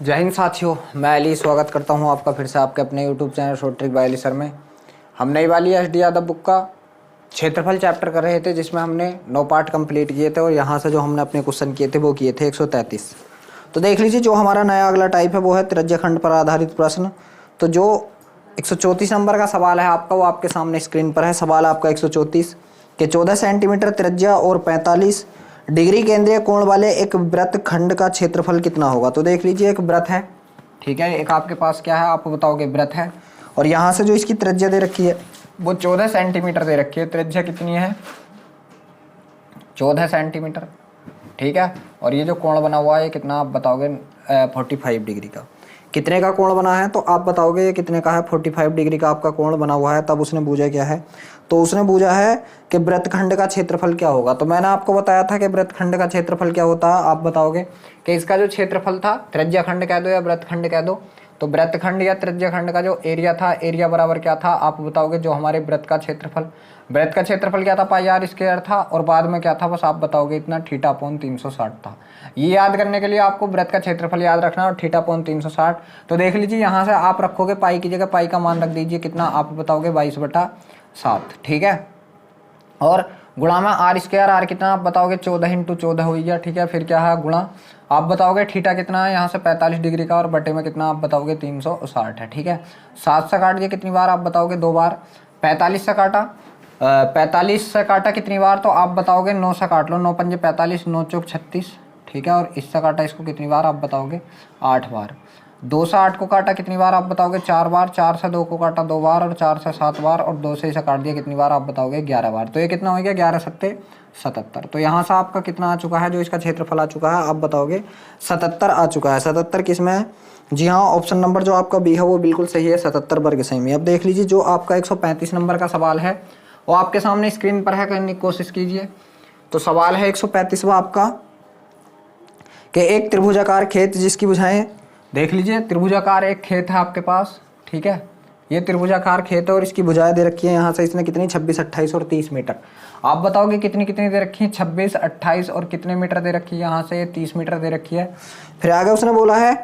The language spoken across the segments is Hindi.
जय हिंद साथियों, मैं अली स्वागत करता हूं आपका फिर से आपके अपने YouTube channel short trick bye Ali sir में। हम नई वाली एस.डी. यादव बुक का क्षेत्रफल चैप्टर कर रहे थे, जिसमें हमने 9 पार्ट कंप्लीट किए थे और यहाँ से जो हमने अपने क्वेश्चन किए थे वो किए थे 133। तो देख लीजिए, जो हमारा नया अगला टाइप है वो है त्रिज्यखंड पर आधारित प्रश्न। तो जो 134 नंबर का सवाल है आपका, वो आपके सामने स्क्रीन पर है। सवाल आपका 134 के 14 सेंटीमीटर त्रिज्या और 45 डिग्री केंद्रीय कोण वाले एक वृत्त खंड का क्षेत्रफल कितना होगा। तो देख लीजिए, एक वृत्त है, ठीक है, एक आपके पास क्या है, आप बताओगे वृत्त है, और यहाँ से जो इसकी त्रिज्या दे रखी है वो 14 सेंटीमीटर दे रखी है। त्रिज्या कितनी है? 14 सेंटीमीटर, ठीक है। और ये जो कोण बना हुआ है ये कितना आप बताओगे? 45 डिग्री का। कितने का कोण बना है तो आप बताओगे ये कितने का है? 45 डिग्री का आपका कोण बना हुआ है। तब उसने पूछा क्या है? तो उसने पूछा है कि वृत्तखंड का क्षेत्रफल क्या होगा। तो मैंने आपको बताया था कि वृत्तखंड का क्षेत्रफल क्या होता है। आप बताओगे कि इसका जो क्षेत्रफल था, त्रिज्याखंड कह दो या वृत्तखंड कह दो, तो वृत्तखंड या त्रिज्याखंड का जो एरिया था, एरिया बराबर क्या था आप बताओगे? जो हमारे वृत्त का क्षेत्रफल, वृत्त का क्षेत्रफल क्या था? पाई आर स्क्वायर था, और बाद में क्या था बस आप बताओगे इतना, थीटा अपॉन 360 था। ये याद करने के लिए आपको वृत्त का क्षेत्रफल याद रखना और थीटा अपॉन 360। तो देख लीजिए, यहाँ से आप रखोगे पाई की जगह पाई का मान रख दीजिए कितना, आप बताओगे 22/7, ठीक है। और गुणा में आर स्क्वायर, आर कितना आप बताओगे? 14 × 14 हो गया, ठीक है। फिर क्या है? गुणा आप बताओगे थीटा कितना है यहाँ से 45 डिग्री का, और बटे में कितना आप बताओगे? 360 है, ठीक है। 7 से काट दिया कितनी बार आप बताओगे? 2 बार। 45 से काटा, 45 से काटा कितनी बार तो आप बताओगे? 9 से काट लो, 9 पंजे 45, 9 चौक 36, ठीक है। और इससे काटा इसको कितनी बार आप बताओगे? 8 बार। 2 से 8 को काटा कितनी बार आप बताओगे? 4 बार। 4 से 2 को काटा 2 बार, और 4 से 7 बार, और 2 से इसे काट दिया कितनी बार आप बताओगे? 11 बार। तो ये कितना हो गया? 11 सत्ते 77। तो यहाँ से आपका कितना आ चुका है? जो इसका क्षेत्रफल आ चुका है आप बताओगे 77 आ चुका है। 77 किस में है? जी हाँ, ऑप्शन नंबर जो आपका बी है वो बिल्कुल सही है, 77 वर्ग सेमी। अब देख लीजिए, जो आपका 135 नंबर का सवाल है वो आपके सामने स्क्रीन पर है, करने की कोशिश कीजिए। तो सवाल है 135वां आपका कि एक त्रिभुजाकार खेत जिसकी भुजाएं, देख लीजिए त्रिभुजाकार एक खेत है आपके पास, ठीक है। ये त्रिभुजाकार खेत है और इसकी भुजाएं दे रखी है यहाँ से इसने कितनी? 26, 28 और 30 मीटर। आप बताओगे कितनी कितनी दे रखी है? 26, 28 और कितने मीटर दे रखी है? यहाँ से 30 मीटर दे रखी है। फिर आगे उसने बोला है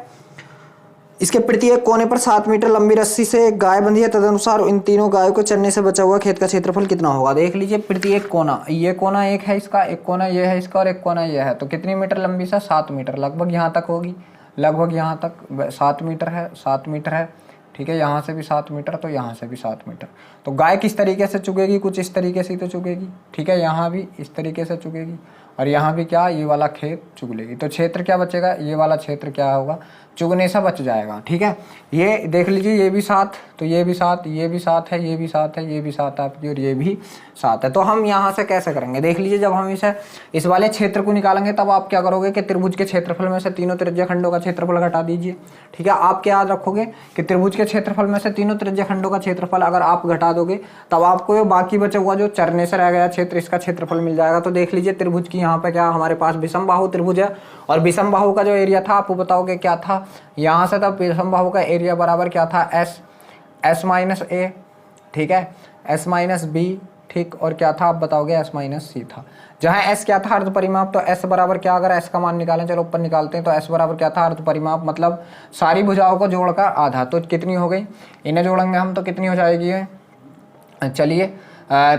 इसके प्रत्येक कोने पर 7 मीटर लंबी रस्सी से एक गाय बंधी है, तदनुसार इन तीनों गायों को चरने से बचा हुआ खेत का क्षेत्रफल कितना होगा। देख लीजिए, प्रत्येक कोना, ये कोना एक है इसका, एक कोना ये है इसका, और एक कोना ये है। तो कितनी मीटर लंबी से? 7 मीटर, लगभग यहाँ तक होगी, लगभग यहाँ तक 7 मीटर है, 7 मीटर है, ठीक है। यहाँ से भी 7 मीटर, तो यहाँ से भी 7 मीटर। तो गाय किस तरीके से चुगेगी? कुछ इस तरीके से ही तो चुगेगी, ठीक है। यहाँ भी इस तरीके से चुगेगी, और यहाँ भी क्या? ये वाला खेत चुग लेगी। तो क्षेत्र क्या बचेगा? ये वाला क्षेत्र क्या होगा? चुगने से बच जाएगा, ठीक है। ये देख लीजिए, ये भी 7, तो ये भी 7, ये भी 7 है, ये भी 7 है, ये भी 7 है आपकी, और ये भी 7 है। तो हम यहाँ से कैसे करेंगे? देख लीजिए, जब हम इस वाले क्षेत्र को निकालेंगे तब आप क्या करोगे कि त्रिभुज के क्षेत्रफल में से तीनों त्रिज्याखंडों का क्षेत्रफल घटा दीजिए, ठीक है। आप क्या याद रखोगे कि त्रिभुज के क्षेत्रफल में से तीनों त्रिज्याखंडों का क्षेत्रफल अगर आप घटा दोगे तब आपको ये बाकी बचा हुआ जो चरने से रह गया क्षेत्र, इसका क्षेत्रफल मिल जाएगा। तो देख लीजिए, त्रिभुज की यहाँ पे क्या हमारे पास विषम बाहु त्रिभुज है, और विषम बाहु का जो एरिया था आप बताओगे क्या था यहाँ से? तब विषम बाहु का एरिया बराबर क्या था? एस माइनस ए, ठीक है, एस माइनस बी, ठीक, और क्या था आप बताओगे? एस माइनस सी था। जहाँ एस क्या था? अर्ध परिमाप। तो एस बराबर क्या, अगर एस का मान निकालें, चलो ऊपर निकालते हैं, तो एस बराबर क्या था? अर्ध परिमाप, मतलब सारी भुजाओं को जोड़कर आधा। तो कितनी हो गई? इन्हें जोड़ेंगे हम तो कितनी हो जाएगी ये? चलिए,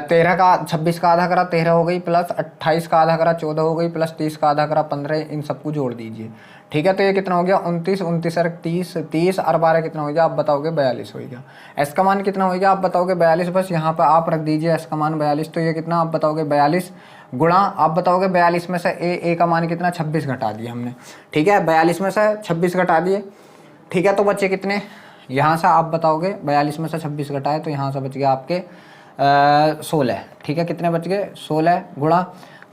13 का 26 का आधा करा 13 हो गई, प्लस 28 का आधा करा 14 हो गई, प्लस 30 का आधा करा 15, इन सबको जोड़ दीजिए, ठीक है। तो ये कितना हो गया? 29, 29 और 30, 30 और 12 कितना हो गया आप बताओगे? 42 हो गया। एस का मान कितना हो गया आप बताओगे? 42। बस यहाँ पर आप रख दीजिए एस का मान 42। तो ये कितना आप बताओगे? 42 गुणा आप बताओगे 42 में से ए का मान कितना? 26 घटा दिए हमने, ठीक है। 42 में से 26 घटा दिए, ठीक है। तो बच्चे कितने? यहाँ से आप बताओगे 42 में से 26 घटाए तो यहाँ से बच गया आपके 16, ठीक है। कितने बच गए? 16 गुणा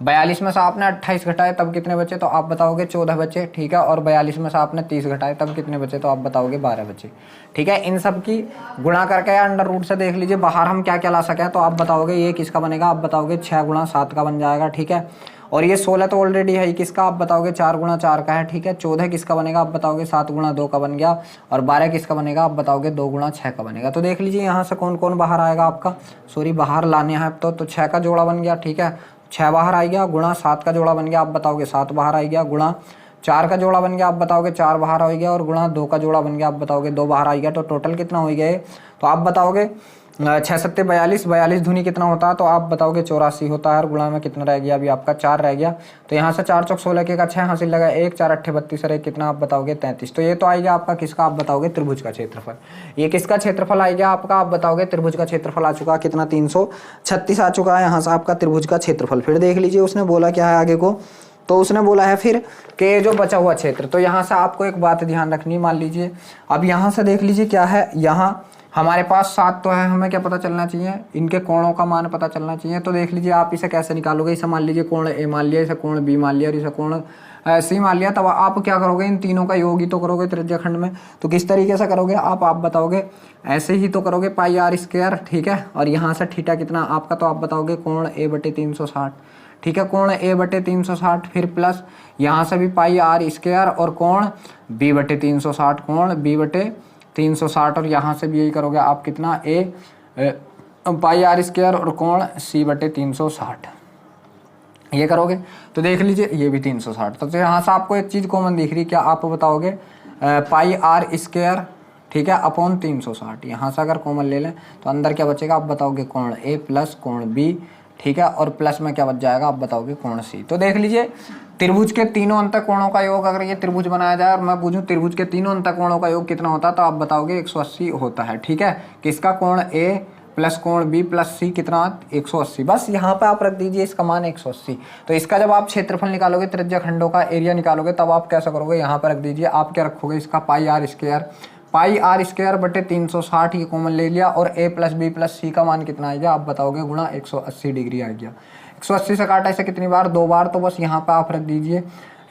42 में से आपने 28 घटाए तब कितने बचे? तो आप बताओगे 14 बचे, ठीक है। और 42 में से आपने 30 घटाए तब कितने बचे? तो आप बताओगे 12 बचे, ठीक है। इन सब की गुणा करके अंडर रूट से देख लीजिए बाहर हम क्या क्या ला सके। तो आप बताओगे ये किसका बनेगा? आप बताओगे 6 गुणा 7 का बन जाएगा, ठीक है। और ये 16 तो ऑलरेडी है, किसका आप बताओगे? 4 गुणा 4 का है, ठीक है। 14 किसका बनेगा आप बताओगे? 7 गुणा 2 का बन गया। और 12 किसका बनेगा आप बताओगे? 2 गुणा 6 का बनेगा। तो देख लीजिए यहाँ से कौन कौन बाहर आएगा आपका, सॉरी बाहर लाने हैं तो 6 का जोड़ा बन गया, ठीक है। 6 बाहर आ गया, गुणा 7 का जोड़ा बन गया, आप बताओगे 7 बाहर आ गया, गुणा 4 का जोड़ा बन गया, आप बताओगे 4 बाहर आ गया, और गुणा 2 का जोड़ा बन गया, आप बताओगे 2 बाहर आ गया, तो टोटल कितना हो गया? तो आप बताओगे 6 सत्ते 42, 42 दूनी कितना होता है? तो आप बताओगे 84 होता है, और गुणा में कितना रह गया? अभी आपका 4 रह गया। तो यहाँ से 4 चौक 16 के का 6 हासिल लगा, 1 4 8 32 और 1 कितना आप बताओगे? 33। तो ये तो आएगा आपका किसका? आप बताओगे त्रिभुज का क्षेत्रफल। ये किसका क्षेत्रफल आएगा आपका? आप बताओगे त्रिभुज का क्षेत्रफल आ चुका कितना? 336 आ चुका है यहाँ से आपका त्रिभुज का क्षेत्रफल। फिर देख लीजिए उसने बोला क्या है आगे को, तो उसने बोला है फिर कि जो बचा हुआ क्षेत्र, तो यहाँ से आपको एक बात ध्यान रखनी, मान लीजिए अब यहाँ से देख लीजिए क्या है, यहाँ हमारे पास 7 तो है, हमें क्या पता चलना चाहिए? इनके कोणों का मान पता चलना चाहिए। तो देख लीजिए आप इसे कैसे निकालोगे? इसे मान लीजिए कोण ए मान लिया, इसे कोण बी मान लिया, और इसे कोण सी मान लिया। तब आप क्या करोगे? इन तीनों का योग ही तो करोगे त्रिज्याखंड में। तो किस तरीके से करोगे आप बताओगे? ऐसे ही तो करोगे, पाई आर स्क्वायर, ठीक है। और यहाँ से थीटा कितना आपका? तो आप बताओगे कोण ए बटे 360, ठीक है, कोण ए बटे 360, फिर प्लस यहाँ से भी पाई आर स्क्वायर, और कोण बी बटे 360, कोण बी बटे 360, और यहाँ से भी यही करोगे आप, कितना? पाई आर स्क्वायर और कोण सी बटे 360, ये करोगे। तो देख लीजिए ये भी 360। तो यहाँ से आपको एक चीज़ कॉमन दिख रही, क्या आप बताओगे? पाई आर स्क्वायर, ठीक है, अपॉन 360। यहाँ से अगर कॉमन ले लें तो अंदर क्या बचेगा? आप बताओगे कोण ए प्लस कोण बी, ठीक है, और प्लस में क्या बच जाएगा? आप बताओगे कोण सी। तो देख लीजिए त्रिभुज के तीनों अंतः कोणों का योग, अगर ये त्रिभुज बनाया जाए और मैं पूछूं त्रिभुज के तीनों अंतः कोणों का योग कितना होता है, तो आप बताओगे 180 होता है, ठीक है। किसका? कोण ए प्लस कोण बी प्लस सी, कितना? 180। बस यहाँ पे आप रख दीजिए इसका मान 180। तो इसका जब आप क्षेत्रफल निकालोगे, त्रिज्याखंडों का एरिया निकालोगे, तब आप कैसा करोगे? यहाँ पर रख दीजिए, आप क्या रखोगे? इसका pi r square, pi r square बटे 360, ये कॉमन ले लिया, और A plus B plus C का मान कितना आएगा? आप बताओगे गुणा 180 डिग्री आ गया। 180 से काटा इसे कितनी बार? 2 बार। तो बस यहाँ पे आप रख दीजिए,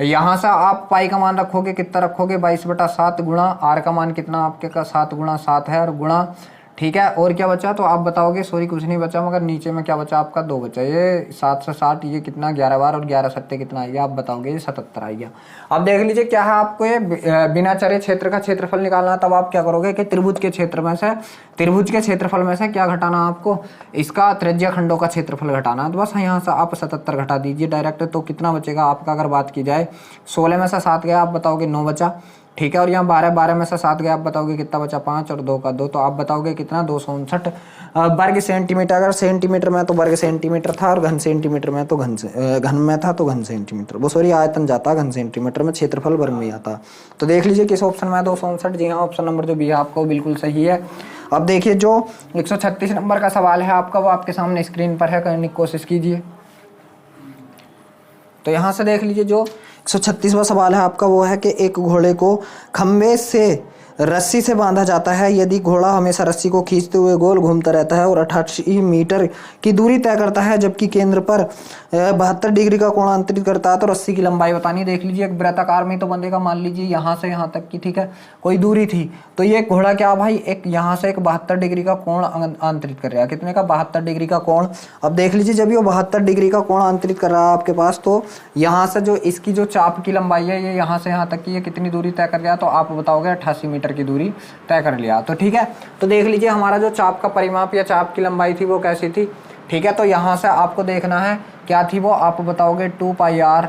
यहाँ से आप पाई का मान रखोगे, कितना रखोगे? 22/7 गुणा आर का मान कितना आपके का? 7 गुणा 7 है, और गुणा, ठीक है, और क्या बचा? तो आप बताओगे, सॉरी कुछ नहीं बचा, मगर नीचे में क्या बचा आपका? 2 बचा। ये 7 से 60, ये कितना? 11 बार, और 11 सत्ते कितना आएगा? आप बताओगे ये 77 आएगा। अब देख लीजिए क्या है, आपको ये बिना चरे क्षेत्र का क्षेत्रफल निकालना। तब आप क्या करोगे कि त्रिभुज के क्षेत्र में से, त्रिभुज के क्षेत्रफल में से क्या घटाना आपको? इसका त्रिज्याखंडों का क्षेत्रफल घटाना। तो बस यहाँ से आप 77 घटा दीजिए डायरेक्ट। तो कितना बचेगा आपका? अगर बात की जाए 16 में से 7 गया, आप बताओगे 9 बचा, ठीक है, और यहाँ 12 में से 7 गया, आप बताओगे कितना बचा? 5, और 2 का 2, तो आप बताओगे कितना? 259 वर्ग सेंटीमीटर। अगर सेंटीमीटर में तो वर्ग सेंटीमीटर था, और घन सेंटीमीटर में तो घन में था तो घन सेंटीमीटर, वो सॉरी आयतन जाता घन सेंटीमीटर में, क्षेत्रफल वर्ग में आता। तो देख लीजिए किस ऑप्शन में? 259। जी हाँ, ऑप्शन नंबर जो बी है आपको बिल्कुल सही है। अब देखिए जो 136 नंबर का सवाल है आपका, वो आपके सामने स्क्रीन पर है, करने की कोशिश कीजिए। तो यहाँ से देख लीजिए जो 136वां सवाल है आपका, वो है कि एक घोड़े को खंबे से रस्सी से बांधा जाता है। यदि घोड़ा हमेशा रस्सी को खींचते हुए गोल घूमता रहता है और 88 मीटर की दूरी तय करता है, जबकि केंद्र पर 72 डिग्री का कोण अंतरित करता है, तो रस्सी की लंबाई बतानी। देख लीजिए एक वृत्ताकार में तो बंधेगा, मान लीजिए यहाँ से यहाँ तक की, ठीक है, कोई दूरी थी। तो ये घोड़ा क्या भाई, एक यहाँ से एक 72 डिग्री का कोण अंतरित कर रहा है। कितने का? 72 डिग्री का कोण। अब देख लीजिए जब ये 72 डिग्री का कोण अंतरित कर रहा है आपके पास, तो यहाँ से जो इसकी जो चाप की लंबाई है, ये यहाँ से यहाँ तक की, ये कितनी दूरी तय कर रहा है? तो आप बताओगे 88 मीटर की दूरी तय कर लिया। तो ठीक है, तो देख लीजिए हमारा जो चाप का परिमाप या चाप की लंबाई थी वो कैसी थी, ठीक है। तो यहाँ से आपको देखना है क्या थी वो, आप बताओगे 2 पाई आर,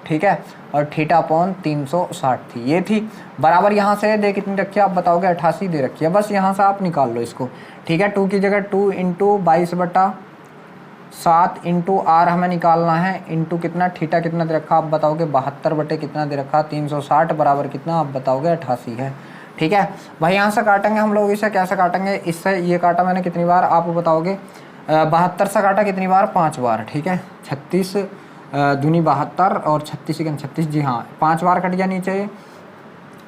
ठीक है, और थीटा अपॉन 360 थी, ये थी बराबर। यहाँ से दे कितनी रखी है? आप बताओगे 88 दे रखी है। बस यहाँ से आप निकाल लो इसको, ठीक है। 2 की जगह 2 इंटू 22/7 इंटू आर हमें निकालना है, इंटू कितना? थीटा कितना दे रखा? आप बताओगे 72 बटे कितना दे रखा? 360 बराबर कितना? आप बताओगे 88 है, ठीक है भाई। यहाँ से काटेंगे हम लोग, इसे कैसे काटेंगे? इससे ये काटा मैंने कितनी बार? आप बताओगे 72 से काटा कितनी बार? 5 बार, ठीक है। 36 दूनी 72 और 36 × 36, जी हाँ 5 बार कट गया नीचे,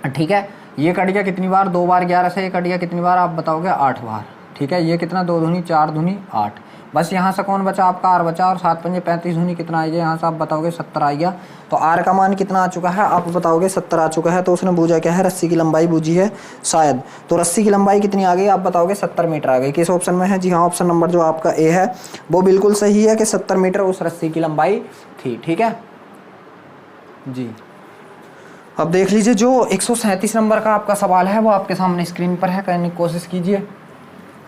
ठीक है। ये कट गया कितनी बार? 2 बार। 11 से ये कट गया कितनी बार? आप बताओगे 8 बार, ठीक है। ये कितना? 2 दूनी 4 दूनी 8। बस यहाँ से कौन बचा? आपका आर बचा, और 7 पंजे 35 दूनी कितना आएगा? यहाँ से आप बताओगे 70 आ गया। तो आर का मान कितना आ चुका है? आप बताओगे 70 आ चुका है। तो उसने पूछा क्या है? रस्सी की लंबाई पूछी है शायद। तो रस्सी की लंबाई कितनी आ गई? आप बताओगे 70 मीटर आ गई। किस ऑप्शन में है? जी हाँ, ऑप्शन नंबर जो आपका ए है वो बिल्कुल सही है कि 70 मीटर उस रस्सी की लंबाई थी, ठीक है जी। अब देख लीजिए जो 137 नंबर का आपका सवाल है वो आपके सामने स्क्रीन पर है, करने की कोशिश कीजिए।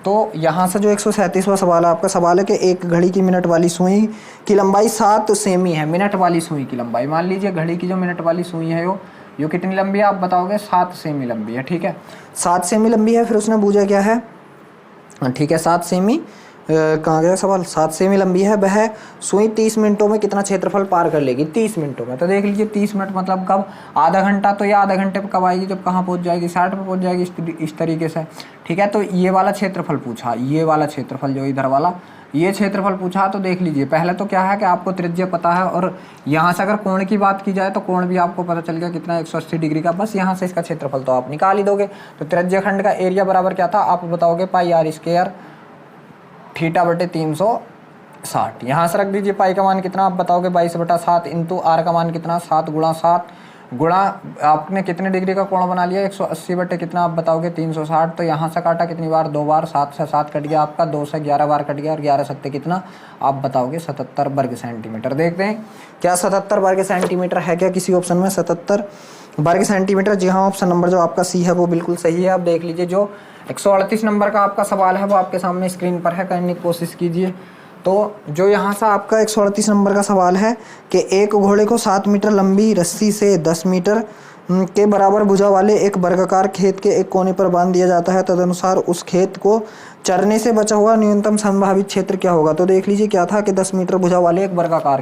तो यहाँ से जो 137वां सवाल है आपका, सवाल है कि एक घड़ी की मिनट वाली सुई की लंबाई 7 सेमी है। मिनट वाली सुई की लंबाई, मान लीजिए घड़ी की जो मिनट वाली सुई है यो कितनी लंबी है, आप बताओगे 7 सेमी लंबी है। ठीक है, 7 सेमी लंबी है। फिर उसने पूछा क्या है, ठीक है 7 सेमी, कहाँ गया सवाल, 7 सेमी लंबी है। वह सुई 30 मिनटों में कितना क्षेत्रफल पार कर लेगी, 30 मिनटों में। तो देख लीजिए 30 मिनट मतलब कब, आधा घंटा। तो ये आधा घंटे पर कब आएगी, जब कहाँ पहुँच जाएगी, 60 पे पहुँच जाएगी, इस तरीके से। ठीक है, तो ये वाला क्षेत्रफल पूछा, ये वाला क्षेत्रफल जो इधर वाला ये क्षेत्रफल पूछा। तो देख लीजिए पहले तो क्या है कि आपको त्रिज्या पता है, और यहाँ से अगर कोण की बात की जाए तो कोण भी आपको पता चल गया कितना, 180 डिग्री का। बस यहाँ से इसका क्षेत्रफल तो आप निकाल ही दोगे। तो त्रिज्या खंड का एरिया बराबर क्या था, आप बताओगे पाई आर स्क्वायर थीटा बटे 360। यहाँ से रख दीजिए पाई का मान कितना, आप बताओगे 22/7 इंटू आर का मान कितना, 7 गुणा 7 गुणा आपने कितने डिग्री का कोण बना लिया, 180 बटे कितना, आप बताओगे 360। तो यहाँ से काटा कितनी बार, 2 बार, 7 से 7 कट गया आपका, 2 से 11 बार कट गया, और 11 सत्ते कितना, आप बताओगे 77 वर्ग सेंटीमीटर। देखते हैं क्या 77 वर्ग सेंटीमीटर है क्या किसी ऑप्शन में, 77 वर्ग सेंटीमीटर। जी हाँ, ऑप्शन नंबर जो आपका सी है वो बिल्कुल सही है। आप देख लीजिए जो 138 नंबर का आपका सवाल है वो आपके सामने स्क्रीन पर है, करने की कोशिश कीजिए। तो जो यहाँ से आपका 138 नंबर का सवाल है कि एक घोड़े को 7 मीटर लंबी रस्सी से 10 मीटर के बराबर भुजा वाले एक वर्गाकार खेत के एक कोने पर बांध दिया जाता है, तदनुसार उस खेत को चरने से बचा हुआ न्यूनतम संभावित क्षेत्र क्या होगा। तो देख लीजिए क्या था कि 10 मीटर भुजा वाले एक वर्गाकार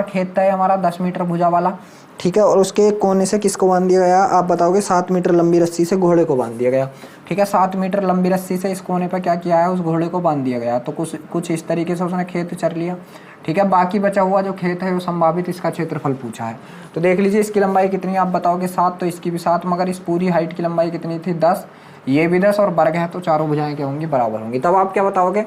खेत है हमारा, 10 मीटर भुजा वाला। ठीक है, और उसके एक कोने से किसको बांध दिया गया, आप बताओगे 7 मीटर लंबी रस्सी से घोड़े को बांध दिया गया। ठीक है, 7 मीटर लंबी रस्सी से इस कोने पर क्या किया है, उस घोड़े को बांध दिया गया। तो कुछ इस तरीके से उसने खेत चर लिया। ठीक है, बाकी बचा हुआ जो खेत है वो संभावित इसका क्षेत्रफल पूछा है। तो देख लीजिए इसकी लंबाई कितनी, आप बताओगे 7, तो इसकी भी 7, मगर इस पूरी हाइट की लंबाई कितनी थी, 10, ये भी 10, और वर्ग है तो चारों भुजाएं क्या होंगी, बराबर होंगी। तब आप क्या बताओगे,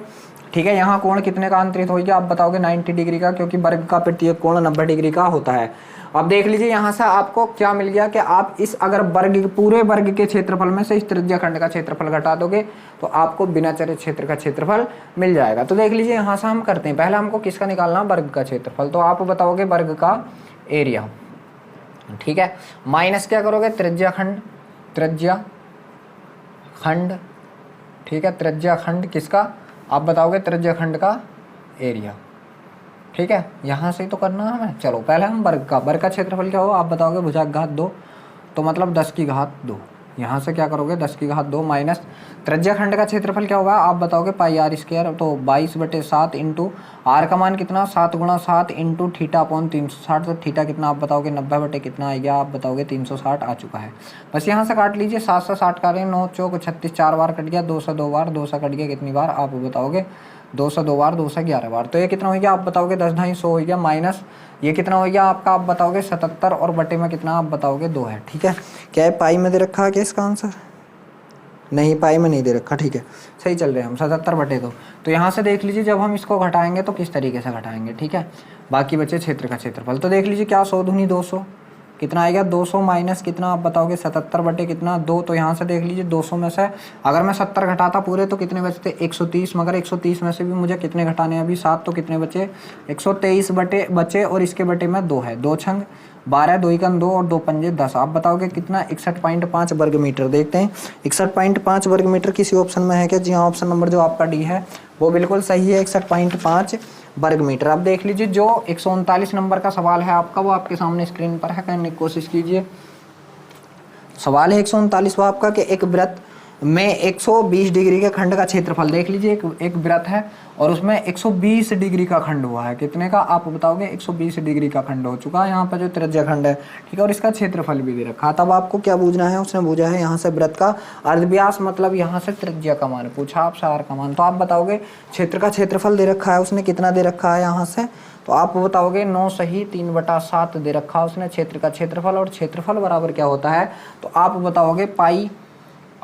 ठीक है, यहाँ कोण कितने का अंतरित होगा, आप बताओगे 90 डिग्री का, क्योंकि वर्ग का प्रत्येक कोण 90 डिग्री का होता है। अब देख लीजिए यहाँ से आपको क्या मिल गया कि आप इस अगर पूरे वर्ग के क्षेत्रफल में से इस त्रिज्या खंड का क्षेत्रफल घटा दोगे तो आपको बिना चरे क्षेत्र का क्षेत्रफल मिल जाएगा। तो देख लीजिए यहाँ से हम करते हैं, पहले हमको किसका निकालना, वर्ग का क्षेत्रफल। तो आप बताओगे वर्ग का एरिया। ठीक है, माइनस क्या करोगे, त्रिज्या खंड। ठीक है, त्रिज्या खंड किसका, आप बताओगे त्रिज्या खंड का एरिया। ठीक है, यहाँ से तो करना है हमें। चलो पहले हम वर्ग का क्षेत्रफल क्या हो, आप बताओगे भुजा की घात 2, तो मतलब 10 की घात 2। यहाँ से क्या करोगे, 10 की घात 2 माइनस त्रिज्या खंड का क्षेत्रफल क्या होगा, आप बताओगे पाई आर स्क्वायर। तो 22/7 इंटू आर का मान कितना, 7 गुणा 7 इंटू थीटा अपॉन 360। तो थीटा कितना, आप बताओगे 90 बटे कितना आ गया, आप बताओगे 360 आ चुका है। बस यहाँ से काट लीजिए, 7 से 60 काटें, 9 चौक 36, 4 बार कट गया, 2 से 2 बार, 2 से कट गया कितनी बार, आप बताओगे 2 से 2 बार, 2 से 11 बार। तो ये कितना हो गया, आप बताओगे 10 ढाई 100 हो गया, माइनस ये कितना हो गया आपका, आप बताओगे 77, और बटे में कितना, आप बताओगे 2 है। ठीक है, क्या है पाई में दे रखा है क्या इसका आंसर, नहीं पाई में नहीं दे रखा। ठीक है, सही चल रहे हैं हम, 77/2। तो यहाँ से देख लीजिए जब हम इसको घटाएंगे तो किस तरीके से घटाएंगे। ठीक है, बाकी बचे क्षेत्र का क्षेत्रफल। तो देख लीजिए क्या 100 दूनी 200 कितना आएगा, 200 माइनस कितना, आप बताओगे 77 बटे कितना 2। तो यहाँ से देख लीजिए 200 में से अगर मैं 70 घटाता पूरे तो कितने बचते, 130, मगर 130 में से भी मुझे कितने घटाने हैं अभी, 7, तो कितने बचे, 123 बचे, और इसके बटे में 2 है, 2 छंग 12, 2 एकम 2 और 2 पंजे 10। आप बताओगे कितना, 61.5 वर्ग मीटर। देखते हैं 61.5 वर्ग मीटर किसी ऑप्शन में है क्या, जी हाँ, ऑप्शन नंबर जो आपका डी है वो बिल्कुल सही है, 61.5 वर्ग मीटर। आप देख लीजिए जो 139 नंबर का सवाल है आपका वो आपके सामने स्क्रीन पर है, करने की कोशिश कीजिए। सवाल है 139वां आपका कि एक वृत्त में 120 डिग्री के खंड का क्षेत्रफल। देख लीजिए एक वृत्त है और उसमें 120 डिग्री का खंड हुआ है, कितने का, आप बताओगे 120 डिग्री का खंड हो चुका है यहाँ पर जो त्रिज्या खंड है। ठीक है, और इसका क्षेत्रफल भी दे रखा। तब आपको क्या पूछना है, उसने पूछा है यहाँ से वृत्त का अर्धव्यास, मतलब यहाँ से त्रिज्या का मान पूछा, आपसे आर का मान। तो आप बताओगे क्षेत्र का क्षेत्रफल दे रखा है उसने, कितना दे रखा है यहाँ से, तो आप बताओगे 9 सही 3/7 दे रखा उसने क्षेत्र का क्षेत्रफल। और क्षेत्रफल बराबर क्या होता है, तो आप बताओगे पाई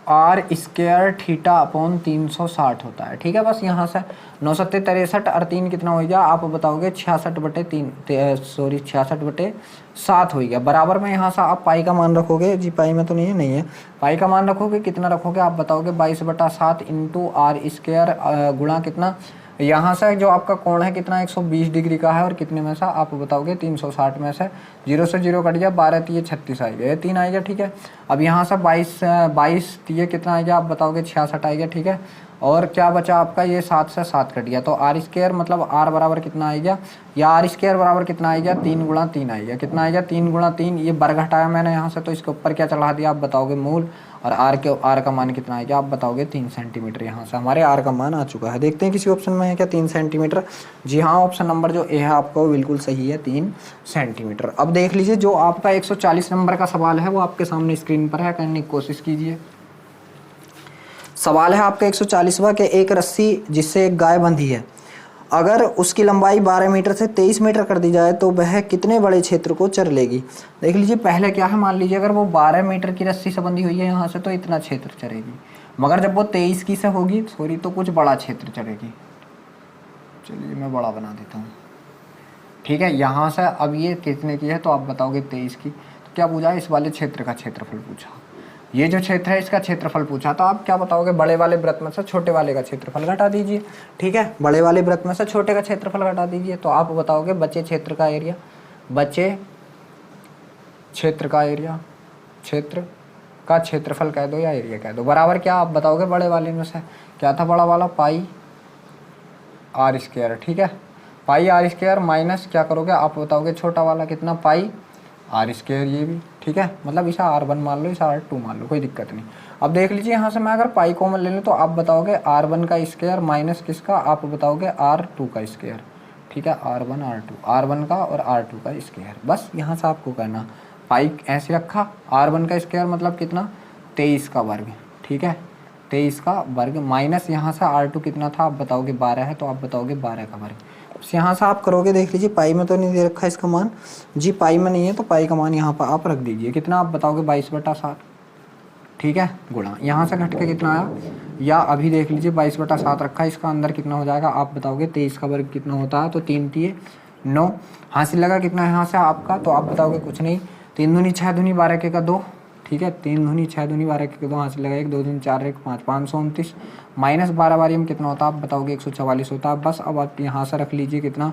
आर स्क्वायर थीटा अपॉन 360 होता है। ठीक है, बस यहाँ से 9 सत्ते 63 और 3 कितना हो गया, आप बताओगे 66/7 हो गया। बराबर में यहाँ से आप पाई का मान रखोगे, जी पाई में तो नहीं है, पाई का मान रखोगे, कितना रखोगे, आप बताओगे 22/7 इंटू आर स्क्वायर गुणा कितना यहाँ से जो आपका कोण है कितना 120 डिग्री का है और कितने में से आप बताओगे 360 में से 0 से 0 कट गया, 12 3 36 आ गया, ये 3 आ गया, ठीक है। अब यहाँ से 22 ये कितना आ गया आप बताओगे 66 आ गया, ठीक है। और क्या बचा आपका, ये 7 से 7 कट गया, तो आर स्क्वायर मतलब आर बराबर कितना आ गया, या आर स्क्वायर बराबर कितना आ गया 3 गुणा 3 आ गया, कितना आ गया 3 गुणा 3, ये वर्ग हटाया मैंने यहाँ से तो इसके ऊपर क्या चढ़ा दिया आप बताओगे मूल, और आर का मान कितना आएगा आप बताओगे 3 सेंटीमीटर। यहाँ से हमारे आर का मान आ चुका है। देखते हैं किसी ऑप्शन में है क्या 3 सेंटीमीटर। जी हाँ, ऑप्शन नंबर जो ए है आपका वो बिल्कुल सही है, 3 सेंटीमीटर। अब देख लीजिए जो आपका 140 नंबर का सवाल है वो आपके सामने स्क्रीन पर है, करने की कोशिश कीजिए। सवाल है आपका 140वां के एक रस्सी जिससे एक गाय बंधी है, अगर उसकी लंबाई 12 मीटर से 23 मीटर कर दी जाए तो वह कितने बड़े क्षेत्र को चर लेगी। देख लीजिए पहले क्या है, मान लीजिए अगर वो 12 मीटर की रस्सी से बंधी हुई है यहाँ से तो इतना क्षेत्र चरेगी, मगर जब वो 23 की से होगी सॉरी तो कुछ बड़ा क्षेत्र चरेगी। चलिए मैं बड़ा बना देता हूँ, ठीक है। यहाँ से अब ये कितने की है तो आप बताओगे 23 की, तो क्या पूछा इस वाले क्षेत्र का क्षेत्रफल पूछा, ये जो क्षेत्र है इसका क्षेत्रफल पूछा, तो आप क्या बताओगे बड़े वाले वृत्त में से छोटे वाले का क्षेत्रफल घटा दीजिए, ठीक है। बड़े वाले वृत्त में से छोटे का क्षेत्रफल घटा दीजिए, तो आप बताओगे बचे क्षेत्र का एरिया, बचे क्षेत्र का एरिया, क्षेत्र का क्षेत्रफल कह दो या एरिया कह दो, बराबर क्या आप बताओगे बड़े वाले में से क्या था बड़ा वाला पाई आर स्क्वायर, ठीक है। पाई आर स्क्वायर माइनस क्या करोगे आप बताओगे छोटा वाला कितना पाई आर स्क्वायर, ये भी ठीक है, मतलब इसे R1 मान लो, इसे R2 मान लो, कोई दिक्कत नहीं। अब देख लीजिए यहाँ से मैं अगर पाई कॉमन ले लूँ तो आप बताओगे R1 का स्क्वायर माइनस किसका आप बताओगे R2 का स्क्वायर, ठीक है। R1 R2, R1 का और R2 का स्क्वायर, बस यहाँ से आपको कहना पाई ऐसे रखा, R1 का स्क्वायर मतलब कितना 23 का वर्ग, ठीक है, 23 का वर्ग माइनस यहाँ से R2 कितना था आप बताओगे 12 है, तो आप बताओगे 12 का वर्ग। यहाँ से आप करोगे, देख लीजिए पाई में तो नहीं दे रखा इसका मान, जी पाई में नहीं है तो पाई का मान यहाँ पर आप रख दीजिए, कितना आप बताओगे 22/7, ठीक है, गुणा यहाँ से घट के कितना आया, या अभी देख लीजिए 22/7 रखा है, इसका अंदर कितना हो जाएगा आप बताओगे 23 का वर्ग कितना होता है, तो 3 3 9 हासिल लगा कितना है यहाँ से आपका, तो आप बताओगे कुछ नहीं, 3 दूनी 6 दूनी 12 के का 2, ठीक है, 3 दूनी 6 दूनी 12 के 2 हासिल लगा 1 2 दूनी 4 1 5 529 माइनस 12 बारी में कितना होता है आप बताओगे 144 होता है। बस अब आप यहाँ से रख लीजिए कितना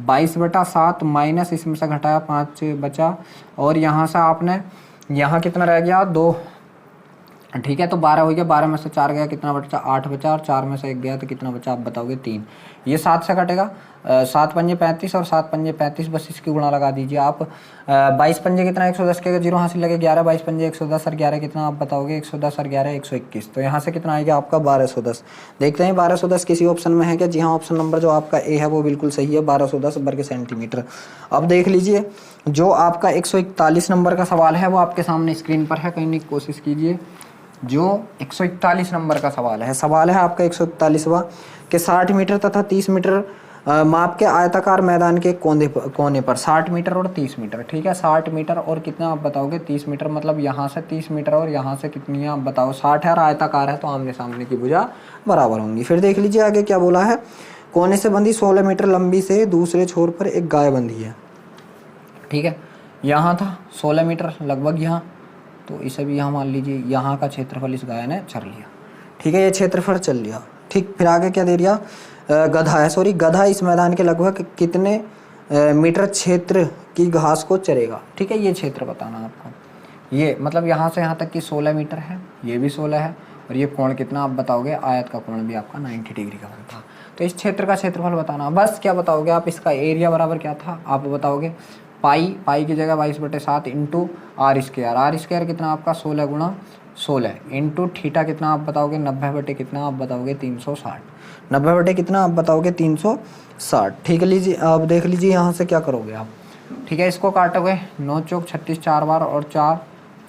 22/7 माइनस इसमें से घटाया 5 बचा, और यहाँ से आपने यहाँ कितना रह गया 2, ठीक है, तो 12 हो गया, 12 में से 4 गया कितना बचा 8 बचा, और 4 में से 1 गया तो कितना बचा आप बताओगे 3, ये 7 से कटेगा, 7 पंजे 35 और 7 पंजे 35, बस इसकी गुणा लगा दीजिए आप, 22 पंजे कितना 110 के 0 हासिल लगे 11, 22 पंजे 110 और 11 कितना आप बताओगे 110 और 11 121, तो यहाँ से कितना आएगा आपका 1210। देखते हैं 1210 किसी ऑप्शन में है क्या, जी हाँ, ऑप्शन नंबर जो आपका ए है वो बिल्कुल सही है, 1210 वर्ग सेंटीमीटर। अब देख लीजिए जो आपका 141 नंबर का सवाल है वो आपके सामने स्क्रीन पर है, करने की कोशिश कीजिए। जो 141 नंबर का सवाल है आपका 141वां के 60 मीटर तथा 30 मीटर माप के आयताकार मैदान के कोने पर 60 मीटर और 30 मीटर, ठीक है, 60 मीटर और कितना आप बताओगे 30 मीटर, मतलब यहाँ से 30 मीटर और यहाँ से कितनी है आप बताओ 60 है और आयताकार है तो आमने सामने की भुजा बराबर होंगी। फिर देख लीजिए आगे क्या बोला है, कोने से बंधी 16 मीटर लंबी से दूसरे छोर पर एक गाय बंधी है, ठीक है, यहाँ था 16 मीटर लगभग यहाँ, तो इसे भी यहाँ मान लीजिए यहाँ का क्षेत्रफल इस गाय ने चल लिया, ठीक है, ये क्षेत्रफल चल लिया, ठीक। फिर आगे क्या दे दिया, गधा इस मैदान के लगभग कितने मीटर क्षेत्र की घास को चरेगा, ठीक है, ये क्षेत्र बताना आपको, ये मतलब यहाँ से यहाँ तक की 16 मीटर है, ये भी 16 है, और ये कोण कितना आप बताओगे, आयत का कोण भी आपका 90 डिग्री का बनता है, तो इस क्षेत्र का क्षेत्रफल बताना। बस क्या बताओगे आप, इसका एरिया बराबर क्या था आप बताओगे पाई की जगह 22/7 इंटू आर स्क्वायर कितना आपका 16 गुणा 16 इंटू थीटा कितना आप बताओगे 90 कितना आप बताओगे 360, 90 कितना आप बताओगे 360, ठीक है। लीजिए अब देख लीजिए यहाँ से क्या करोगे आप, ठीक है, इसको काटोगे 9 चौक 36 4 बार और 4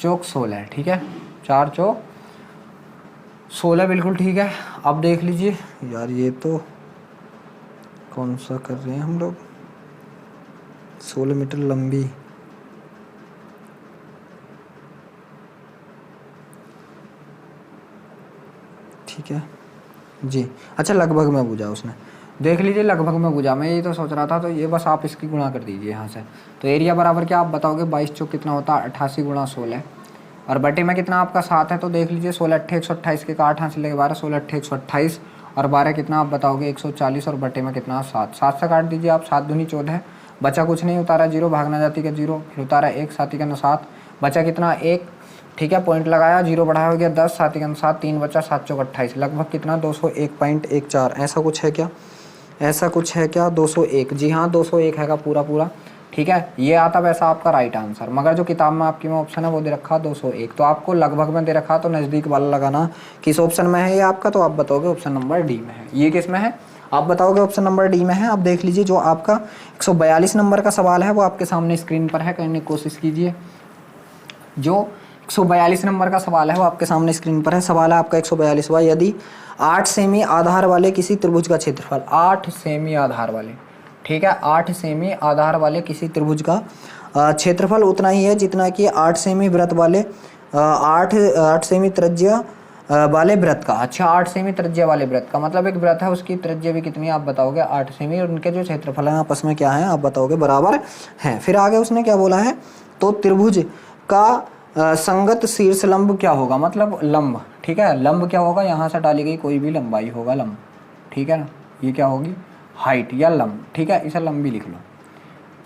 चौक 16, ठीक है, 4 चौक 16 बिल्कुल ठीक है। अब देख लीजिए यार ये तो कौन सा कर रहे हैं हम लोग, 16 मीटर लंबी, ठीक है जी, अच्छा लगभग में बुझा उसने, देख लीजिए लगभग में बुझा, मैं ये तो सोच रहा था, तो ये बस आप इसकी गुणा कर दीजिए यहाँ से, तो एरिया बराबर क्या आप बताओगे 22 चौक कितना होता है 88 गुणा 16, और बटे में कितना आपका 7 है, तो देख लीजिए 16 8 128 के 8 हासिल लगे 12, 16 8 128 और 12 कितना आप बताओगे 140 और बटे में कितना 7, 7 से काट दीजिए आप, 7 दूनी 14, बचा कुछ नहीं, उतारा 0, भागना जाती का 0, फिर उतारा 1, साथी का 7, बचा कितना 1, ठीक है, पॉइंट लगाया, 0 बढ़ाया हो गया 10, साथी का 7, 3 बचा, 7 चौक 28, लगभग कितना 201.14, ऐसा कुछ है क्या, ऐसा कुछ है क्या 201, जी हाँ 201 है का पूरा पूरा, ठीक है, ये आता वैसा आपका राइट आंसर, मगर जो किताब में आपकी में ऑप्शन है वो दे रखा 201, तो आपको लगभग में दे रखा, तो नज़दीक वाला लगाना, किस ऑप्शन में है ये आपका, तो आप बताओगे ऑप्शन नंबर डी में है। ये किस में है, आप बताओगे ऑप्शन नंबर डी में है। अब देख लीजिए जो आपका 142 नंबर का सवाल है वो आपके सामने स्क्रीन पर है, करने की कोशिश कीजिए। जो 142 नंबर का सवाल है वो आपके सामने स्क्रीन पर है। सवाल है आपका 142वां, यदि 8 सेमी आधार वाले किसी त्रिभुज का क्षेत्रफल, 8 सेमी आधार वाले, ठीक है, 8 सेमी आधार वाले किसी त्रिभुज का क्षेत्रफल उतना ही है जितना कि 8 सेमी वृत्त वाले 8 सेमी त्रिज्या वाले वृत्त का। अच्छा, 8 सेमी त्रिज्या वाले वृत्त का मतलब एक वृत्त है उसकी त्रिज्या भी कितनी है आप बताओगे 8 सेमी, और उनके जो क्षेत्रफल है आपस में क्या है आप बताओगे बराबर है। फिर आगे उसने क्या बोला है, तो त्रिभुज का संगत शीर्ष लंब क्या होगा, मतलब लंब, ठीक है, लंब क्या होगा, यहाँ से डाली गई कोई भी लंबाई होगा लंब, ठीक है ना, ये क्या होगी हाइट या लंब, ठीक है, इसे लंबी लिख लो,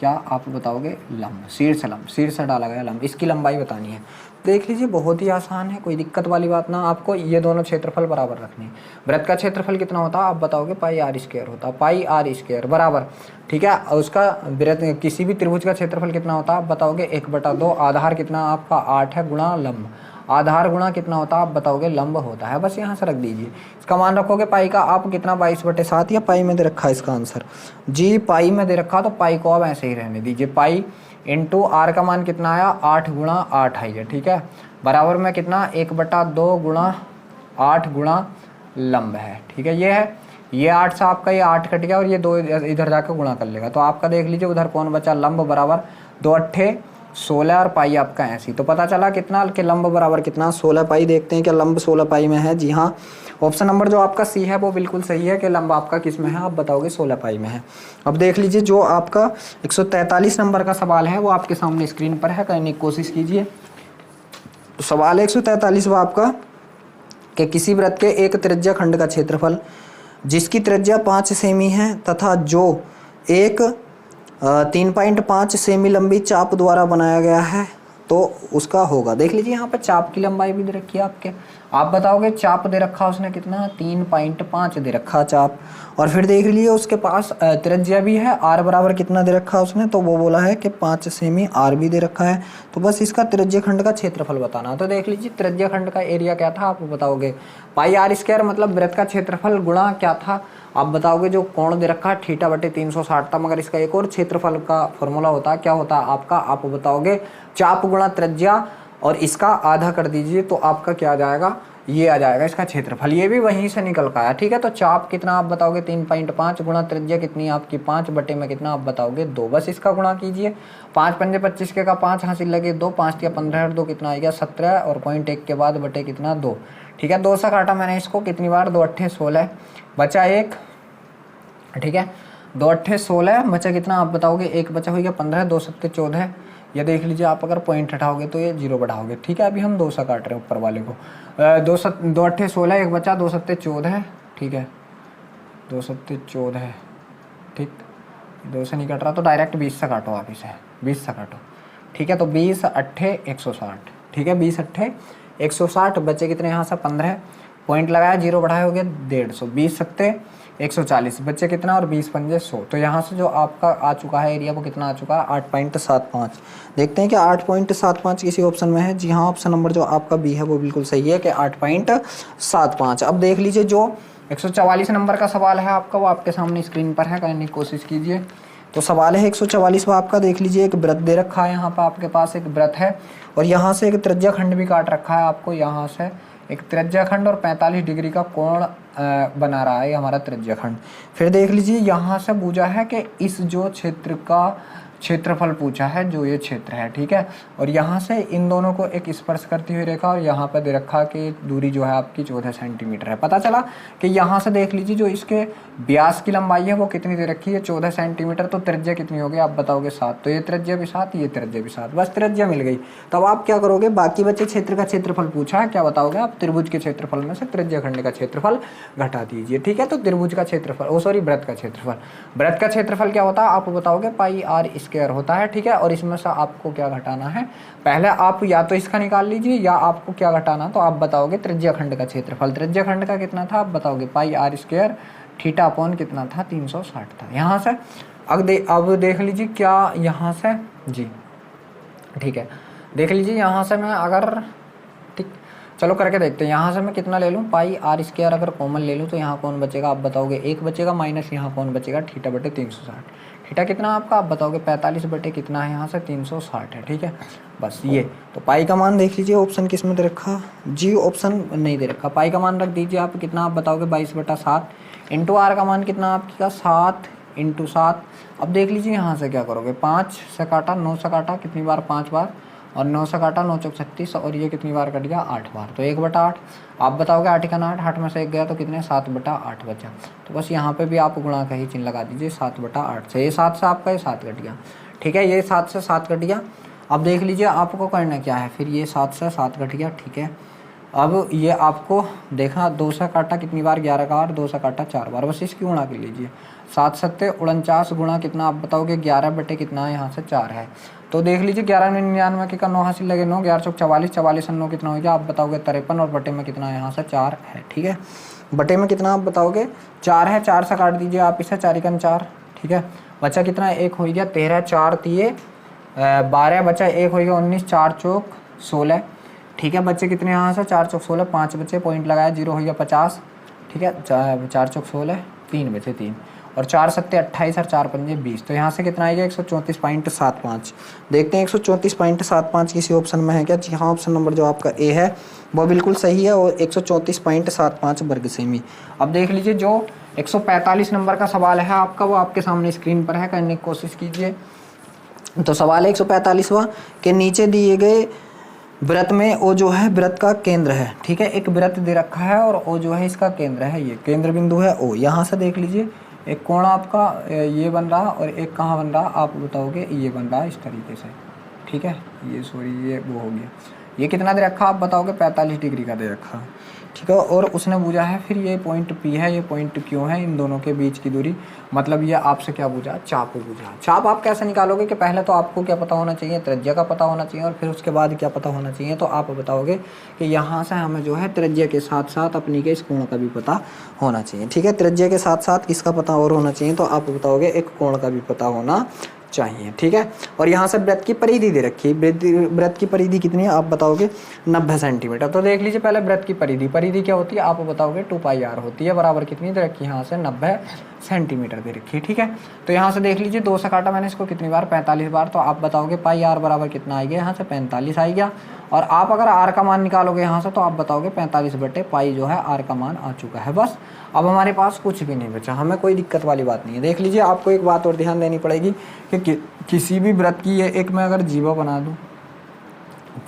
क्या आप बताओगे लंब, शीर्ष लंब, शीर्ष डाला गया लंब, इसकी लंबाई बतानी है। देख लीजिए बहुत ही आसान है, कोई दिक्कत वाली बात ना, आपको ये दोनों क्षेत्रफल बराबर रखने हैं। वृत्त का क्षेत्रफल कितना होता है आप बताओगे पाई आर स्क्वायर होता है, पाई आर स्क्वायर बराबर, ठीक है, उसका वृत्त किसी भी त्रिभुज का क्षेत्रफल कितना होता है आप बताओगे 1/2, आधार कितना आपका 8 है गुणा लंब, आधार गुणा कितना होता है आप बताओगे लंब होता है, बस यहाँ से रख दीजिए। इसका मान रखोगे पाई का आप कितना 22/7 या पाई में दे रखा है इसका आंसर, जी पाई में दे रखा, तो पाई को आप ऐसे ही रहने दीजिए, पाई इंटू आर का मान कितना आया 8 गुणा 8 है, ठीक है, बराबर में कितना 1/2 गुणा 8 गुणा लंब है, ठीक है, ये है, ये 8 से आपका ये 8 कट गया और ये 2 इधर जाकर गुणा कर लेगा, तो आपका देख लीजिए उधर कौन बचा लंब बराबर 2 8 16 और पाई आपका 80, तो पता चला कितना कि लंब बराबर कितना 16 पाई। देखते हैं क्या लंब 16 पाई में है, जी हाँ ऑप्शन नंबर जो आपका सी है वो बिल्कुल सही है कि लंब आपका किस में है आप बताओगे 16 पाई में है। अब देख लीजिए जो आपका 143 नंबर का सवाल है वो आपके सामने स्क्रीन पर है, करने की कोशिश कीजिए। तो सवाल है 143वां आपका कि किसी वृत्त के एक त्रिज्या खंड का क्षेत्रफल जिसकी त्रिज्या 5 सेमी है तथा जो एक 3.5 सेमी लंबी चाप द्वारा बनाया गया है तो उसका होगा। देख लीजिए यहाँ पर चाप की लंबाई भी दे रखी है आपके, आप बताओगे चाप दे रखा उसने कितना 3.5 दे रखा चाप, और फिर देख लीजिए उसके पास त्रिज्या भी है आर बराबर कितना दे रखा उसने, तो वो बोला है कि 5 सेमी आर भी दे रखा है, तो बस इसका त्रिज्या खंड का क्षेत्रफल बताना। तो देख लीजिए त्रिज्या खंड का एरिया क्या था आप बताओगे पाई आर स्क्वायर, मतलब वृत्त का क्षेत्रफल गुणा क्या था आप बताओगे जो कोण दे रखा है θ/360 था, मगर इसका एक और क्षेत्रफल का फॉर्मूला होता है, क्या होता है आपका आप बताओगे चाप गुणा त्रिज्या, और इसका आधा कर दीजिए तो आपका क्या आ जाएगा ये आ जाएगा इसका क्षेत्रफल, ये भी वहीं से निकल का आया, ठीक है। तो चाप कितना आप बताओगे 3.5 गुणा त्रिज्या कितनी आपकी 5 बटे में कितना आप बताओगे 2, बस इसका गुणा कीजिए, 5 पंजे 25 के का 5 हासिल लगे 2, 5 या 15 2 कितना आएगा 17 और 0.1 के बाद बटे कितना 2, ठीक है, 2 से काटा मैंने इसको कितनी बार 2 8 16 बचा 1, ठीक है, 2 8 16 बचा कितना आप बताओगे 1 बचा हो गया 15, 2 7 14, या देख लीजिए आप अगर पॉइंट हटाओगे तो ये 0 बढ़ाओगे, ठीक है। अभी हम 2 से काट रहे हैं ऊपर वाले को, 2 8 16 1 बचा 2 7 14, ठीक है, 2 7 14, ठीक, 2 से नहीं कट रहा तो डायरेक्ट 20 से काटो, आप इसे 20 से काटो, ठीक है, तो 20 8 160, ठीक है, 20 8 160 बचे कितने यहाँ से 15, पॉइंट लगाया 0 बढ़ाया हो गया 150, 20 7 140 बच्चे कितना और 20 पंजे 100, तो यहाँ से जो आपका आ चुका है एरिया वो कितना आ चुका है 8.75। देखते हैं कि 8.75 किसी ऑप्शन में है, जी हाँ ऑप्शन नंबर जो आपका बी है वो बिल्कुल सही है कि 8.75। अब देख लीजिए जो 144 नंबर का सवाल है आपका वो आपके सामने स्क्रीन पर है, करने की कोशिश कीजिए। तो सवाल है 144वां आपका, देख लीजिए एक वृत्त दे रखा है, यहाँ पर आपके पास एक वृत्त है और यहाँ से एक त्रिज्या खंड भी काट रखा है आपको, यहाँ से एक त्रिज्या खंड और 45 डिग्री का कोण बना रहा है हमारा त्रिज्या खंड। फिर देख लीजिए यहाँ से पूछा है कि इस जो क्षेत्र का क्षेत्रफल पूछा है, जो ये क्षेत्र है, ठीक है। और यहाँ से इन दोनों को एक स्पर्श करती हुई रेखा और यहाँ पर दे रखा कि दूरी जो है आपकी 14 सेंटीमीटर है। पता चला कि यहाँ से देख लीजिए जो इसके व्यास की लंबाई है वो कितनी दे रखी है, 14 सेंटीमीटर। तो त्रिज्या कितनी होगी आप बताओगे 7, तो ये त्रिज्या भी 7, ये त्रिज्या भी 7, बस त्रिज्या मिल गई। तब आप क्या करोगे, बाकी बचे क्षेत्र का क्षेत्रफल पूछा है, क्या बताओगे आप, त्रिभुज के क्षेत्रफल में से त्रिज्या खंड का क्षेत्रफल घटा दीजिए, ठीक है। तो त्रिभुज का क्षेत्रफल, सॉरी वृत्त का क्षेत्रफल, वृत्त का क्षेत्रफल क्या होता है आप बताओगे, पाई आर स्क्वायर होता है, ठीक है। और इसमें से आपको क्या घटाना है, पहले आप या तो इसका निकाल लीजिए या आपको क्या घटाना, तो आप बताओगे त्रिज्या खंड का क्षेत्रफल। त्रिज्या खंड का कितना था आप बताओगे, पाई आर स्क्वायर थीटा अपॉन कितना था 360 था। यहाँ से अब देख लीजिए क्या यहाँ से जी, ठीक है, देख लीजिए यहाँ से मैं अगर, ठीक, चलो करके देखते हैं। यहाँ से मैं कितना ले लूँ, पाई आर स्क्वायर अगर कॉमन ले लूँ तो यहाँ कौन बचेगा आप बताओगे, 1 बचेगा, माइनस यहाँ कौन बचेगा, थीटा बटे 360। थीटा कितना आपका आप बताओगे 45 बटे कितना है, यहाँ से 360 है, ठीक है। बस ये तो पाई का मान देख लीजिए, ऑप्शन किस में दे रखा, जी ऑप्शन नहीं दे रखा। पाई का मान रख दीजिए आप, कितना आप बताओगे 22/7, इंटू आर का मान कितना आपका 7 × 7। अब देख लीजिए यहाँ से क्या करोगे, 5 से काटा, 9 से काटा, कितनी बार 5 बार, और 9 से काटा 9 चौक 36, और ये कितनी बार कट गया 8 बार, तो 1/8। आप बताओगे 8 का 8, 8 में से 1 गया तो कितने 7/8 बचा। तो बस यहाँ पे भी आप गुणा का ही चिन्ह लगा दीजिए, 7/8 से, ये 7 से आपका ये 7 कट गया, ठीक है, ये 7 से 7 कट गया। अब देख लीजिए आपको करना क्या है, फिर ये 7 से 7 कट गया, ठीक है। अब ये आपको देखा 2 से काटा कितनी बार, 11 का 8, 2 से काटा 4 बार, बस इसकी गुणा कर लीजिए। 7 7 49 गुणा कितना आप बताओगे 11 बटे कितना है, यहाँ से 4 है। तो देख लीजिए 11 में 99 का 9 हासिल लगे 9, 11 चौक 44, 44 9 कितना हो गया आप बताओगे 53, और बटे में कितना है यहाँ से 4 है, ठीक है। बटे में कितना आप बताओगे 4 है, 4 से काट दीजिए आप इसे, 4 × 4, ठीक है। बचा कितना 1 हो गया, 13 4 3 12, बचा 1 हो गया 19, 4 चौक 16, ठीक है। बच्चे कितने यहाँ से 4 चौक 16, 5 बचे, पॉइंट लगाया, 0 हो गया 50, ठीक है। 4 चौक 16, 3 बचे 3, और 4 7 28 और 4 पंजे 20, तो यहाँ से कितना आएगा 134.75। देखते हैं 134.75 किसी ऑप्शन में है क्या, जी हाँ, ऑप्शन नंबर जो आपका ए है वो बिल्कुल सही है, और 134.75 वर्ग सेमी। अब देख लीजिए जो 145 नंबर का सवाल है आपका, वो आपके सामने स्क्रीन पर है, करने की कोशिश कीजिए। तो सवाल है 145वां के नीचे दिए गए वृत्त में ओ जो है वृत्त का केंद्र है, ठीक है। एक वृत्त दे रखा है और ओ जो है इसका केंद्र है, ये केंद्र बिंदु है ओ। यहाँ से देख लीजिए एक कोण आपका ये बन रहा और एक कहाँ बन रहा आप बताओगे, ये बन रहा इस तरीके से, ठीक है। ये सॉरी ये वो हो गया, ये कितना दे रखा आप बताओगे 45 डिग्री का दे रखा, ठीक है। और उसने पूछा है फिर ये पॉइंट पी है, ये पॉइंट क्यू है, इन दोनों के बीच की दूरी, मतलब ये आपसे क्या पूछा, चाप पूछा। चाप आप कैसे निकालोगे कि पहले तो आपको क्या पता होना चाहिए, त्रिज्या का पता होना चाहिए, और फिर उसके बाद क्या पता होना चाहिए। तो आप बताओगे कि यहाँ से हमें जो है त्रिज्या के साथ साथ अपनी के इस कोण का भी पता होना चाहिए, ठीक है। त्रिज्या के साथ साथ किसका पता और होना चाहिए, तो आप बताओगे एक कोण का भी पता होना चाहिए, ठीक है। और यहाँ से वृत्त की परिधि दे रखी है, वृत्त की परिधि कितनी है आप बताओगे 90 सेंटीमीटर। तो देख लीजिए पहले वृत्त की परिधि, परिधि क्या होती है आप बताओगे 2πr होती है, बराबर कितनी दे रखी है यहाँ से 90 सेंटीमीटर दे रखी है, ठीक है। तो यहाँ से देख लीजिए 2 से काटा मैंने इसको कितनी बार 45 बार, तो आप बताओगे πr बराबर कितना आएगा यहाँ से 45 आएगा। और आप अगर r का मान निकालोगे यहाँ से तो आप बताओगे 45 बटे पाई जो है r का मान आ चुका है। बस अब हमारे पास कुछ भी नहीं बचा, हमें कोई दिक्कत वाली बात नहीं है। देख लीजिए आपको एक बात और ध्यान देनी पड़ेगी कि किसी भी वृत्त की ये एक मैं अगर जीवा बना दूँ,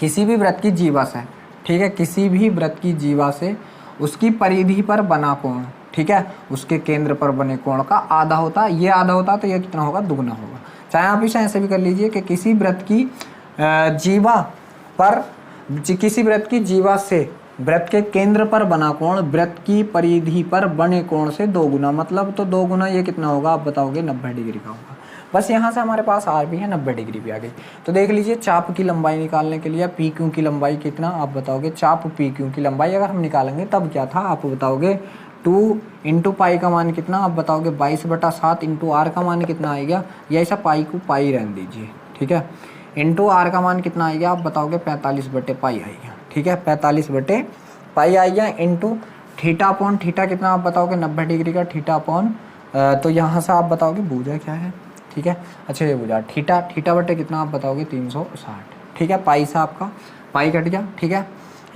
किसी भी वृत्त की जीवा से, ठीक है, किसी भी वृत्त की जीवा से उसकी परिधि पर बना कोण, ठीक है, उसके केंद्र पर बने कोण का आधा होता है, ये आधा होता है तो ये कितना होगा दुगना होगा। चाहे आप इसे ऐसे भी कर लीजिए कि किसी वृत्त की जीवा पर, किसी वृत्त की जीवा से वृत्त के केंद्र पर बना कोण वृत्त की परिधि पर बने कोण से 2 गुना, मतलब तो 2 गुना ये कितना होगा आप बताओगे 90 डिग्री का होगा। बस यहाँ से हमारे पास आर भी है, 90 डिग्री भी आ गई। तो देख लीजिए चाप की लंबाई निकालने के लिए पी क्यू की लंबाई कितना आप बताओगे, चाप पी क्यू की लंबाई अगर हम निकालेंगे तब क्या था आप बताओगे 2 × पाई का मान कितना आप बताओगे 22/7 × आर का मान कितना आएगा, या ऐसा पाई को पाई रहने दीजिए, ठीक है, इंटू आर का मान कितना आएगा आप बताओगे 45 बटे पाई आएगा, ठीक है, 45 बटे पाई आएगा, इंटू थीटा अपॉन थीटा कितना आप बताओगे 90 डिग्री का थीटा अपॉन, तो यहाँ से आप बताओगे भुजा क्या है, ठीक है, अच्छा ये भुजा थीटा, थीटा बटे कितना आप बताओगे 360, ठीक है। पाई से आपका पाई कट गया, ठीक है।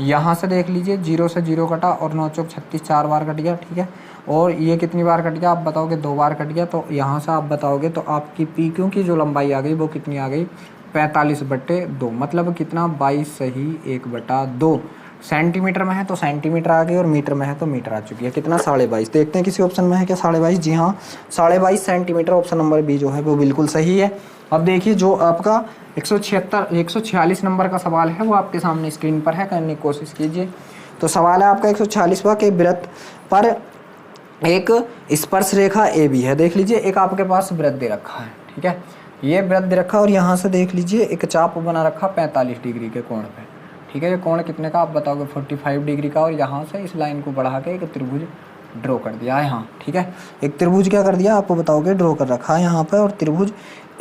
यहाँ से देख लीजिए 0 से 0 कटा और 9 चौक 36 4 बार कट गया, ठीक है। और ये कितनी बार कट गया आप बताओगे, 2 बार कट गया। तो यहाँ से आप बताओगे तो आपकी पी क्यू की जो लंबाई आ गई वो कितनी आ गई, 45/2, मतलब कितना 22 सही 1/2 सेंटीमीटर में है तो सेंटीमीटर आ गई और मीटर में है तो मीटर आ चुकी है। कितना 22.5। देखते हैं किसी ऑप्शन में है क्या 22.5। जी हाँ 22.5 सेंटीमीटर, ऑप्शन नंबर बी जो है वो बिल्कुल सही है। अब देखिए जो आपका 146 नंबर का सवाल है वो आपके सामने स्क्रीन पर है, करने की कोशिश कीजिए। तो सवाल है आपका 146वां के वृत्त पर एक स्पर्श रेखा ए बी है। देख लीजिए एक आपके पास वृत्त दे रखा है, ठीक है, ये वृत्त दे रखा और यहाँ से देख लीजिए एक चाप बना रखा 45 डिग्री के कोण पे, ठीक है। ये कोण कितने का आप बताओगे, 45 डिग्री का। और यहाँ से इस लाइन को बढ़ा के एक त्रिभुज ड्रॉ कर दिया है, हाँ ठीक है। एक त्रिभुज क्या कर दिया आपको बताओगे, ड्रॉ कर रखा है यहाँ पे। और त्रिभुज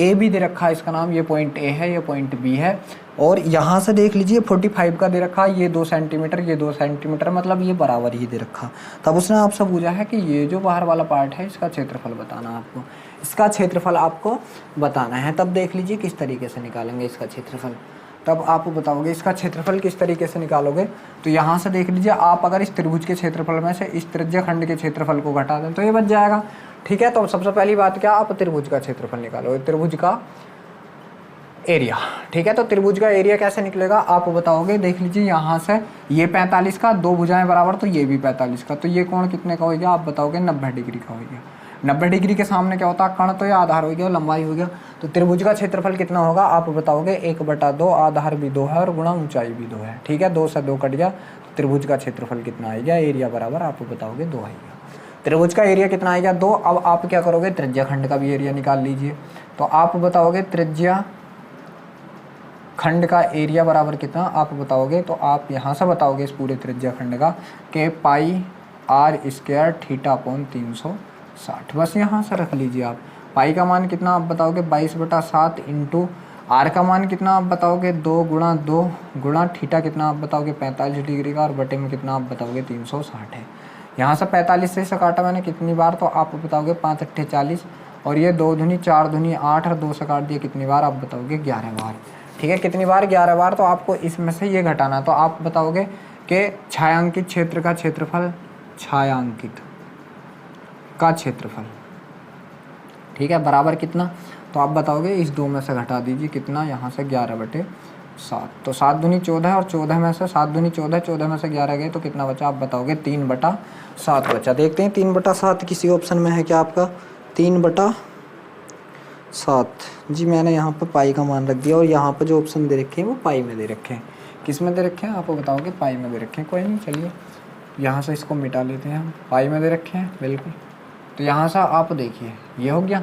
ए बी दे रखा है, इसका नाम, ये पॉइंट ए है, ये पॉइंट बी है। और यहाँ से देख लीजिए 45 का दे रखा है, ये 2 सेंटीमीटर, ये 2 सेंटीमीटर, मतलब ये बराबर ही दे रखा। तब उसने आपसे पूछा है कि ये जो बाहर वाला पार्ट है इसका क्षेत्रफल बताना आपको, इसका क्षेत्रफल आपको बताना है। तब देख लीजिए किस तरीके से निकालेंगे इसका क्षेत्रफल, तब आप बताओगे इसका क्षेत्रफल किस तरीके से निकालोगे। तो यहाँ से देख लीजिए आप अगर इस त्रिभुज के क्षेत्रफल में से इस त्रिज्या खंड के क्षेत्रफल को घटा दें तो ये बच जाएगा, ठीक है। तो सबसे पहली बात क्या, आप त्रिभुज का क्षेत्रफल निकालोगे, त्रिभुज का एरिया, ठीक है। तो त्रिभुज का एरिया कैसे निकलेगा आप बताओगे, देख लीजिए यहाँ से ये 45 का, 2 भुजाएं बराबर तो ये भी 45 का, तो ये कोण कितने का हो गया आप बताओगे 90 डिग्री का हो गया। 90 डिग्री के सामने क्या होता है, कर्ण तो ये आधार हो गया और लंबाई हो गया। तो त्रिभुज का क्षेत्रफल कितना होगा आप बताओगे 1/2, आधार भी 2 है और गुणा ऊंचाई भी 2 है, ठीक है। 2 से 2 कट गया, तो त्रिभुज का क्षेत्रफल कितना आएगा, एरिया बराबर आप बताओगे 2 आएगा। त्रिभुज का एरिया कितना आएगा 2। अब आप क्या करोगे, त्रिज्या खंड का भी एरिया निकाल लीजिए। तो आप बताओगे त्रिज्या खंड का एरिया बराबर कितना आप बताओगे, तो आप यहाँ से बताओगे इस पूरे त्रिज्या खंड का कि πr² θ/360, बस यहाँ से रख लीजिए आप। पाई का मान कितना आप बताओगे 22/7 इंटू आर का मान कितना आप बताओगे 2 गुणा 2 गुणा थीटा कितना आप बताओगे 45 डिग्री का, और बटे में कितना आप बताओगे 360 है। यहाँ से 45 से काटा मैंने कितनी बार, तो आप बताओगे 5 × 8 = 40, और ये 2 दूनी 4 दूनी 8 और 2 से काट दिया कितनी बार आप बताओगे 11 बार, ठीक है। कितनी बार 11 बार। तो आपको इसमें से ये घटाना, तो आप बताओगे कि छायांकित क्षेत्र का क्षेत्रफल, छायांकित का क्षेत्रफल, ठीक है, बराबर कितना, तो आप बताओगे इस 2 में से घटा दीजिए कितना, यहाँ से 11/7, तो 7 दूनी 14 और 14 में से 7 दूनी 14, 14 में से 11 गए तो कितना बचा आप बताओगे 3/7 बचा। देखते हैं 3/7 किसी ऑप्शन में है क्या आपका, 3/7। जी मैंने यहाँ पर पाई का मान रख दिया, और यहाँ पर जो ऑप्शन दे रखे हैं वो पाई में दे रखे हैं। किस में दे रखे हैं आप बताओगे, पाई में दे रखे हैं। कोई नहीं, चलिए यहाँ से इसको मिटा लेते हैं हम, पाई में दे रखे हैं बिल्कुल। तो यहाँ से आप देखिए ये हो गया,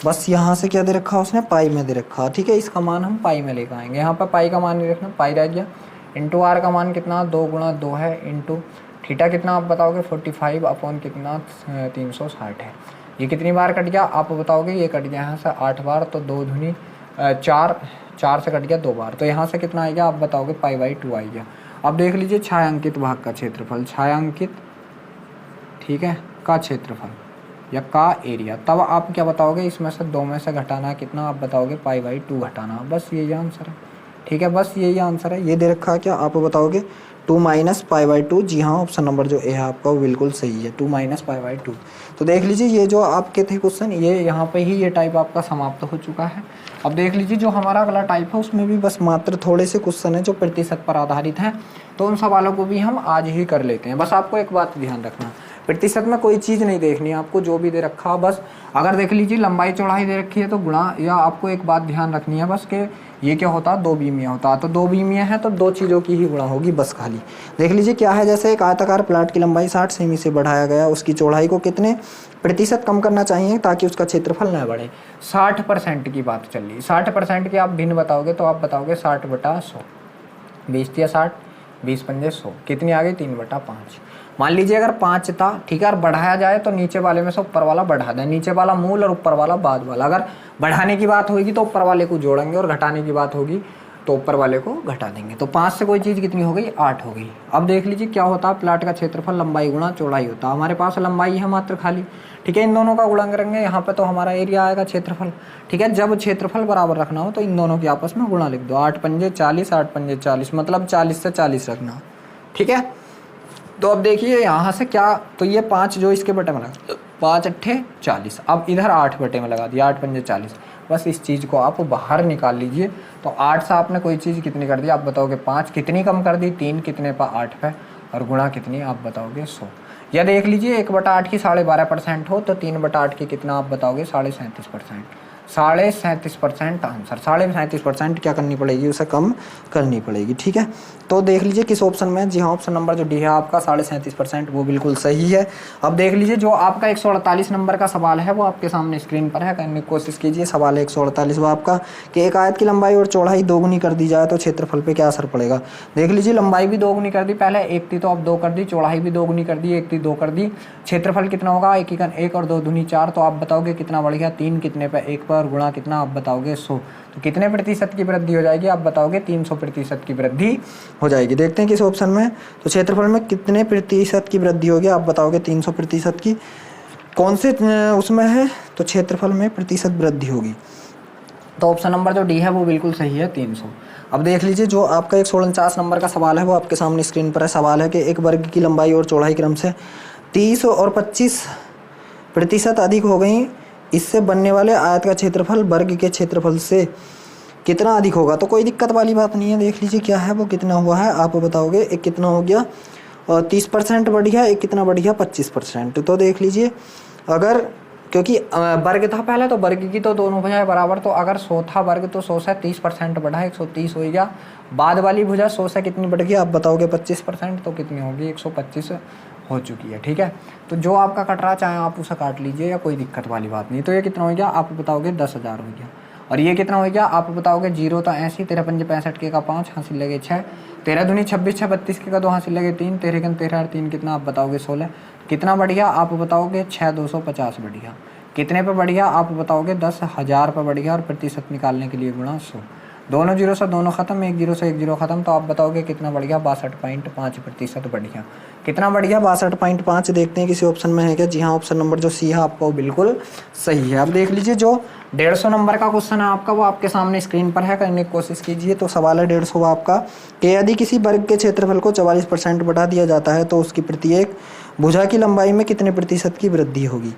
बस यहाँ से क्या दे रखा उसने, पाई में दे रखा, ठीक है। इसका मान हम पाई में लेकर आएंगे, यहाँ पर पाई का मान नहीं रखना, पाई रह गया। इंटू आर का मान कितना 2 × 2 है, इंटू थीटा कितना आप बताओगे 45 कितना 360 है। ये कितनी बार कट गया आप बताओगे, ये कट गया यहाँ से 8 बार, तो 2 दूनी 4, 4 से कट गया 2 बार, तो यहाँ से कितना आएगा आप बताओगे π/2 आएगा। अब देख लीजिए छायांकित भाग का क्षेत्रफल, छायांकित, ठीक है, का क्षेत्रफल या का एरिया, तब आप क्या बताओगे, इसमें से 2 में से घटाना है कितना आप बताओगे π/2 घटाना, बस यही आंसर है, ठीक है, बस यही आंसर है। ये दे रखा है क्या आप बताओगे 2 - π/2। जी हाँ ऑप्शन नंबर जो ए है आपका वो बिल्कुल सही है, 2 - π/2। तो देख लीजिए ये जो आपके थे क्वेश्चन, ये यहाँ पे ही ये टाइप आपका समाप्त हो चुका है। अब देख लीजिए जो हमारा अगला टाइप है उसमें भी बस मात्र थोड़े से क्वेश्चन है जो प्रतिशत पर आधारित हैं, तो उन सवालों को भी हम आज ही कर लेते हैं। बस आपको एक बात ध्यान रखना, प्रतिशत में कोई चीज़ नहीं देखनी है आपको, जो भी दे रखा बस, अगर देख लीजिए लंबाई चौड़ाई दे रखी है तो गुणा, या आपको एक बात ध्यान रखनी है बस कि ये क्या होता है 2 बीमिया होता है, तो 2 बीमिया है तो 2 चीज़ों की ही गुणा होगी बस खाली। देख लीजिए क्या है, जैसे एक आयताकार प्लाट की लंबाई 60 सेमी से बढ़ाया गया, उसकी चौड़ाई को कितने प्रतिशत कम करना चाहिए ताकि उसका क्षेत्रफल न बढ़े। 60% की बात चल रही, 60% की आप भिन्न बताओगे तो आप बताओगे 60/100, 20 या 60, 20 पंजे 100, कितनी आ गई 3/5। मान लीजिए अगर 5 था, ठीक है, और बढ़ाया जाए तो नीचे वाले में से ऊपर वाला बढ़ा दें, नीचे वाला मूल और ऊपर वाला बाद वाला। अगर बढ़ाने की बात होगी तो ऊपर वाले को जोड़ेंगे, और घटाने की बात होगी तो ऊपर वाले को घटा देंगे। तो 5 से कोई चीज़ कितनी हो गई 8 हो गई। अब देख लीजिए क्या होता है, प्लाट का क्षेत्रफल लंबाई गुणा चौड़ाई होता है। हमारे पास लंबाई है मात्र खाली, ठीक है, इन दोनों का गुणा करेंगे, यहाँ पे तो हमारा एरिया आएगा क्षेत्रफल, ठीक है। जब क्षेत्रफल बराबर रखना हो तो इन दोनों के आपस में गुणा लिख दो, 8 पंजे 40, 8 पंजे 40, मतलब 40 से 40 रखना, ठीक है। तो अब देखिए यहाँ से क्या, तो ये 5 जो इसके बटे में लगा, 5 अट्ठे 40, अब इधर 8 बटे में लगा दिया, 8 पंजे 40। बस इस चीज़ को आप बाहर निकाल लीजिए। तो 8 से आपने कोई चीज़ कितनी कर दी, आप बताओगे 5, कितनी कम कर दी 3, कितने पर 8 पे, और गुणा कितनी आप बताओगे 100। या देख लीजिए 1/8 की 12.5% हो तो 3/8 की कितना आप बताओगे 37.5%। 37.5% आंसर, 37.5% क्या करनी पड़ेगी, उसे कम करनी पड़ेगी। ठीक है, तो देख लीजिए किस ऑप्शन में, जी हाँ ऑप्शन नंबर जो डी है आपका 37.5% वो बिल्कुल सही है। अब देख लीजिए जो आपका 148 नंबर का सवाल है वो आपके सामने स्क्रीन पर है, करने की कोशिश कीजिए। सवाल है 148 वो आपका कि एक आयत की लंबाई और चौड़ाई दोगुनी कर दी जाए तो क्षेत्रफल पे क्या असर पड़ेगा। देख लीजिए लंबाई भी दोगुनी कर दी, पहले 1 थी तो अब 2 कर दी, चौड़ाई भी दोगुनी कर दी, 1 थी 2 कर दी, क्षेत्रफल कितना होगा 1 और 2 दूनी 4, तो आप बताओगे कितना बढ़ गया 3, कितने पे 1 पर, गुणा कितना आप बताओगे 100। तो कितने प्रतिशत की वृद्धि हो जाएगी आप बताओगे 300% की वृद्धि हो जाएगी। देखते हैं किस ऑप्शन में, तो क्षेत्रफल में कितने प्रतिशत की वृद्धि होगी आप बताओगे 300% की। कौन से उसमें है, तो क्षेत्रफल में प्रतिशत वृद्धि होगी, तो ऑप्शन नंबर जो डी है वो बिल्कुल सही है 300। अब देख लीजिए जो आपका 149 नंबर का सवाल है वो आपके सामने स्क्रीन पर है। सवाल है कि एक वर्ग की लंबाई और चौड़ाई क्रम से 30 और 25% अधिक हो गई, इससे बनने वाले आयत का क्षेत्रफल वर्ग के क्षेत्रफल से कितना अधिक होगा। तो कोई दिक्कत वाली बात नहीं है, देख लीजिए क्या है वो कितना हुआ है आप बताओगे। एक कितना हो गया 30% बढ़ गया, एक कितना बढ़ गया 25%। तो देख लीजिए अगर, क्योंकि वर्ग था पहले तो वर्ग की तो दोनों भुजाएं बराबर, तो अगर 100 था वर्ग तो 100 से 30% बढ़ा 130 हो गया। बाद वाली भुजा 100 से कितनी बढ़ गई आप बताओगे 25%, तो कितनी होगी 125 हो चुकी है। ठीक है, तो जो आपका कट रहा चाहे आप उसे काट लीजिए या कोई दिक्कत वाली बात नहीं। तो ये कितना हो गया आप बताओगे 10,000 हो गया। और ये कितना हो गया आप बताओगे 0 तो 80, 13 पंजे 65 के का 5 हासिल लगे 6, 13 दूनी 26, 6 32 के का 2 हासिल लगे 3, 13 के 13 और 3 कितना आप बताओगे 16। कितना बढ़ गया आप बताओगे 6,250 बढ़ गया। कितने पे बढ़ गया आप बताओगे 10,000 पे बढ़ गया, और प्रतिशत निकालने के लिए गुणा 100। दोनों जीरो से दोनों खत्म, 1 0 से 1 0 खत्म, तो आप बताओगे कितना बढ़ गया 62.5% बढ़ गया। कितना बढ़ गया 62.5। देखते हैं किसी ऑप्शन में है क्या, जी हाँ ऑप्शन नंबर जो सी है आपका वो बिल्कुल सही है। अब देख लीजिए जो 150 नंबर का क्वेश्चन है आपका वो आपके सामने स्क्रीन पर है, करने की कोशिश कीजिए। तो सवाल है 150 आपका कि यदि किसी वर्ग के क्षेत्रफल को 44% बढ़ा दिया जाता है तो उसकी प्रत्येक भुजा की लंबाई में कितने प्रतिशत की वृद्धि होगी।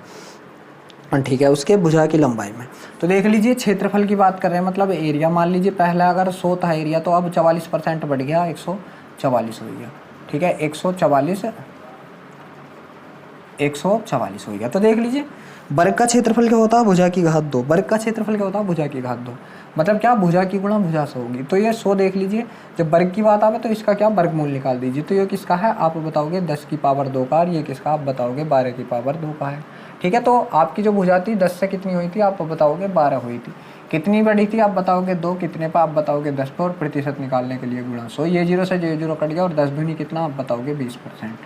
ठीक है, उसके भुजा की लंबाई में। तो देख लीजिए क्षेत्रफल की बात कर रहे हैं, मतलब एरिया, मान लीजिए पहला अगर 100 था एरिया तो अब 44% बढ़ गया 144 हो गया। ठीक है, 144 हो गया। तो देख लीजिए वर्ग का क्षेत्रफल क्या होता है भुजा की घात 2, वर्ग का क्षेत्रफल क्या होता है भुजा की घात 2, मतलब क्या भुजा की गुणा भुजा से होगी। तो ये 100 देख लीजिए, जब वर्ग की बात आवे तो इसका क्या वर्गमूल निकाल दीजिए। तो ये किसका है आप बताओगे 10 की पावर 2 का, और ये किसका आप बताओगे 12 की पावर 2 का है। ठीक है, तो आपकी जो भुजा थी 10 से कितनी हुई थी आप बताओगे 12 हुई थी। कितनी बढ़ी थी आप बताओगे 2, कितने पर आप बताओगे 10 पर, और प्रतिशत निकालने के लिए गुणा 100। ये 0 से 0 कट गया, और 10 दूनी कितना आप बताओगे 20%।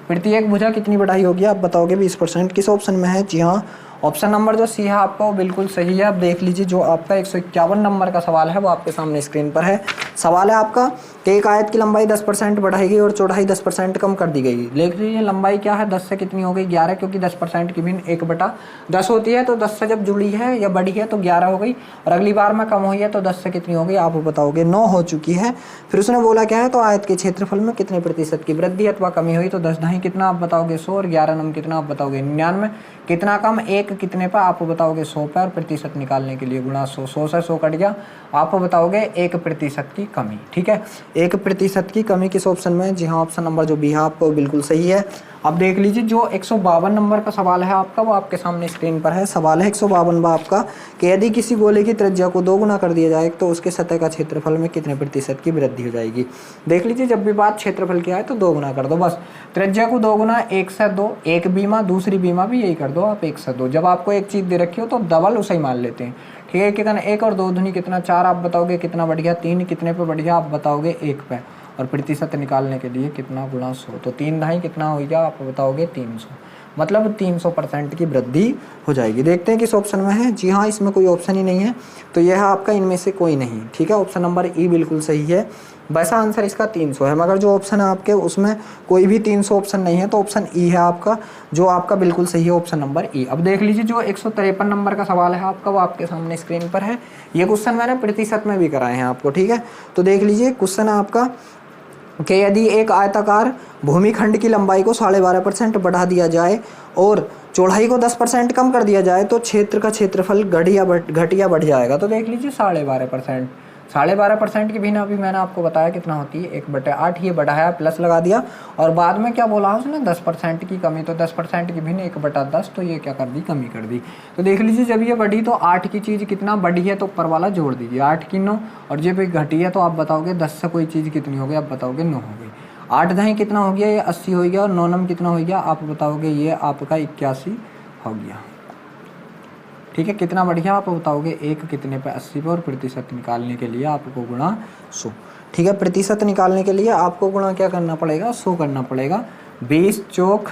प्रत्येक भुजा कितनी बढ़ाई होगी आप बताओगे 20%। किस ऑप्शन में है, जी हाँ ऑप्शन नंबर जो सी है आपका वो बिल्कुल सही है। अब देख लीजिए जो आपका 151 नंबर का सवाल है वो आपके सामने स्क्रीन पर है। सवाल है आपका कि एक आयत की लंबाई 10% बढ़ाई गई और चौड़ाई 10% कम कर दी गई। देख लीजिए लंबाई क्या है 10 से कितनी हो गई 11, क्योंकि 10% की भिन्न 1/10 होती है, तो 10 से जब जुड़ी है या बढ़ी है तो 11 हो गई, और अगली बार में कम हुई है तो 10 से कितनी हो गई आप बताओगे 9 हो चुकी है। फिर उसने बोला क्या है, तो आयत के क्षेत्रफल में कितने प्रतिशत की वृद्धि अथवा कमी हुई। तो 10 ढाई कितना आप बताओगे 100, और 11 नम कितना आप बताओगे 99। कितना कम 1 कितने पर आप बताओगे 100 पर, और प्रतिशत निकालने के लिए गुणा 100। 100 से 100 कट गया, आप बताओगे 1% की कमी। ठीक है, 1% की कमी किस ऑप्शन में, जी हाँ ऑप्शन नंबर जो बी है आपको बिल्कुल सही है। अब देख लीजिए जो 152 नंबर का सवाल है आपका वो आपके सामने स्क्रीन पर है। सवाल है 152 आपका कि यदि किसी गोले की त्रिज्या को 2 गुना कर दिया जाए तो उसके सतह का क्षेत्रफल में कितने प्रतिशत की वृद्धि हो जाएगी। देख लीजिए जब भी बात क्षेत्रफल की आए तो 2 गुना कर दो, बस त्रिज्या को 2 गुना 1 से 2, एक बीमा दूसरी बीमा भी यही कर दो आप 1 से 2। जब आपको एक चीज़ दे रखी हो तो डबल उसे ही मान लेते हैं। ठीक है, कितना 1 और 2 दूनी कितना 4 आप बताओगे कितना बढ़ गया 3, कितने पे बढ़ गया आप बताओगे 1 पे, और प्रतिशत निकालने के लिए कितना गुणा 100। तो 3 ढाई कितना हो गया आप बताओगे 300, मतलब 300% की वृद्धि हो जाएगी। देखते हैं किस ऑप्शन में है, जी हाँ इसमें कोई ऑप्शन ही नहीं है, तो यह है आपका इनमें से कोई नहीं। ठीक है, ऑप्शन नंबर ई बिल्कुल सही है। वैसा आंसर इसका 300 है, मगर जो ऑप्शन है आपके उसमें कोई भी 300 ऑप्शन नहीं है, तो ऑप्शन ई है आपका जो आपका बिल्कुल सही है, ऑप्शन नंबर ई। अब देख लीजिए जो 153 नंबर का सवाल है आपका वो आपके सामने स्क्रीन पर है। ये क्वेश्चन मैंने प्रतिशत में भी कराए हैं आपको। ठीक है, तो देख लीजिए क्वेश्चन है आपका कि यदि एक आयताकार भूमिखंड की लंबाई को 12.5% बढ़ा दिया जाए और चौड़ाई को 10% कम कर दिया जाए तो क्षेत्र का क्षेत्रफल घट या बढ़ जाएगा। तो देख लीजिए 12.5%, 12.5% की भिन्न अभी मैंने आपको बताया कितना होती है 1/8, ये बढ़ाया प्लस लगा दिया और बाद में क्या बोला उसने 10% की कमी, तो 10% की भिन्न 1/10, तो ये क्या कर दी, कमी कर दी। तो देख लीजिए जब ये बढ़ी तो 8 की चीज़ कितना बढ़ी है तो ऊपर वाला जोड़ दीजिए, 8 की 9, और जब ये घटी है तो आप बताओगे 10 से कोई चीज़ कितनी हो गई, आप बताओगे 9 हो गई। 8 दही कितना हो गया, ये 80 हो गया, और 9 नम कितना हो गया, आप बताओगे ये आपका 81 हो गया। ठीक है, कितना बढ़िया, आप बताओगे एक कितने पे 80 पे, और प्रतिशत निकालने के लिए आपको गुणा 100। ठीक है, प्रतिशत निकालने के लिए आपको गुणा क्या करना पड़ेगा, 100 करना पड़ेगा। 20 चौक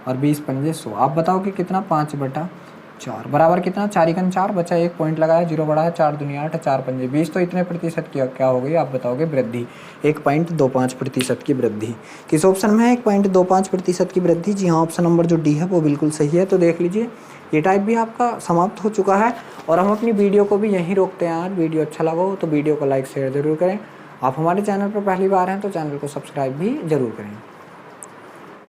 और 20 पंजे 100, आप बताओगे कितना, 5/4 बराबर कितना, 4 एकम 4 बचा, 1 पॉइंट लगाया, 0 बढ़ा है, 4 दूनी 8, 4 पंजे 20, तो इतने प्रतिशत की क्या हो गई, आप बताओगे वृद्धि, 1.25% की वृद्धि। किस ऑप्शन में है 1.25% की वृद्धि, जी हाँ ऑप्शन नंबर जो डी है वो बिल्कुल सही है। तो देख लीजिए ये टाइप भी आपका समाप्त हो चुका है और हम अपनी वीडियो को भी यहीं रोकते हैं। आज वीडियो अच्छा लगा हो तो वीडियो को लाइक शेयर ज़रूर करें। आप हमारे चैनल पर पहली बार हैं तो चैनल को सब्सक्राइब भी ज़रूर करें।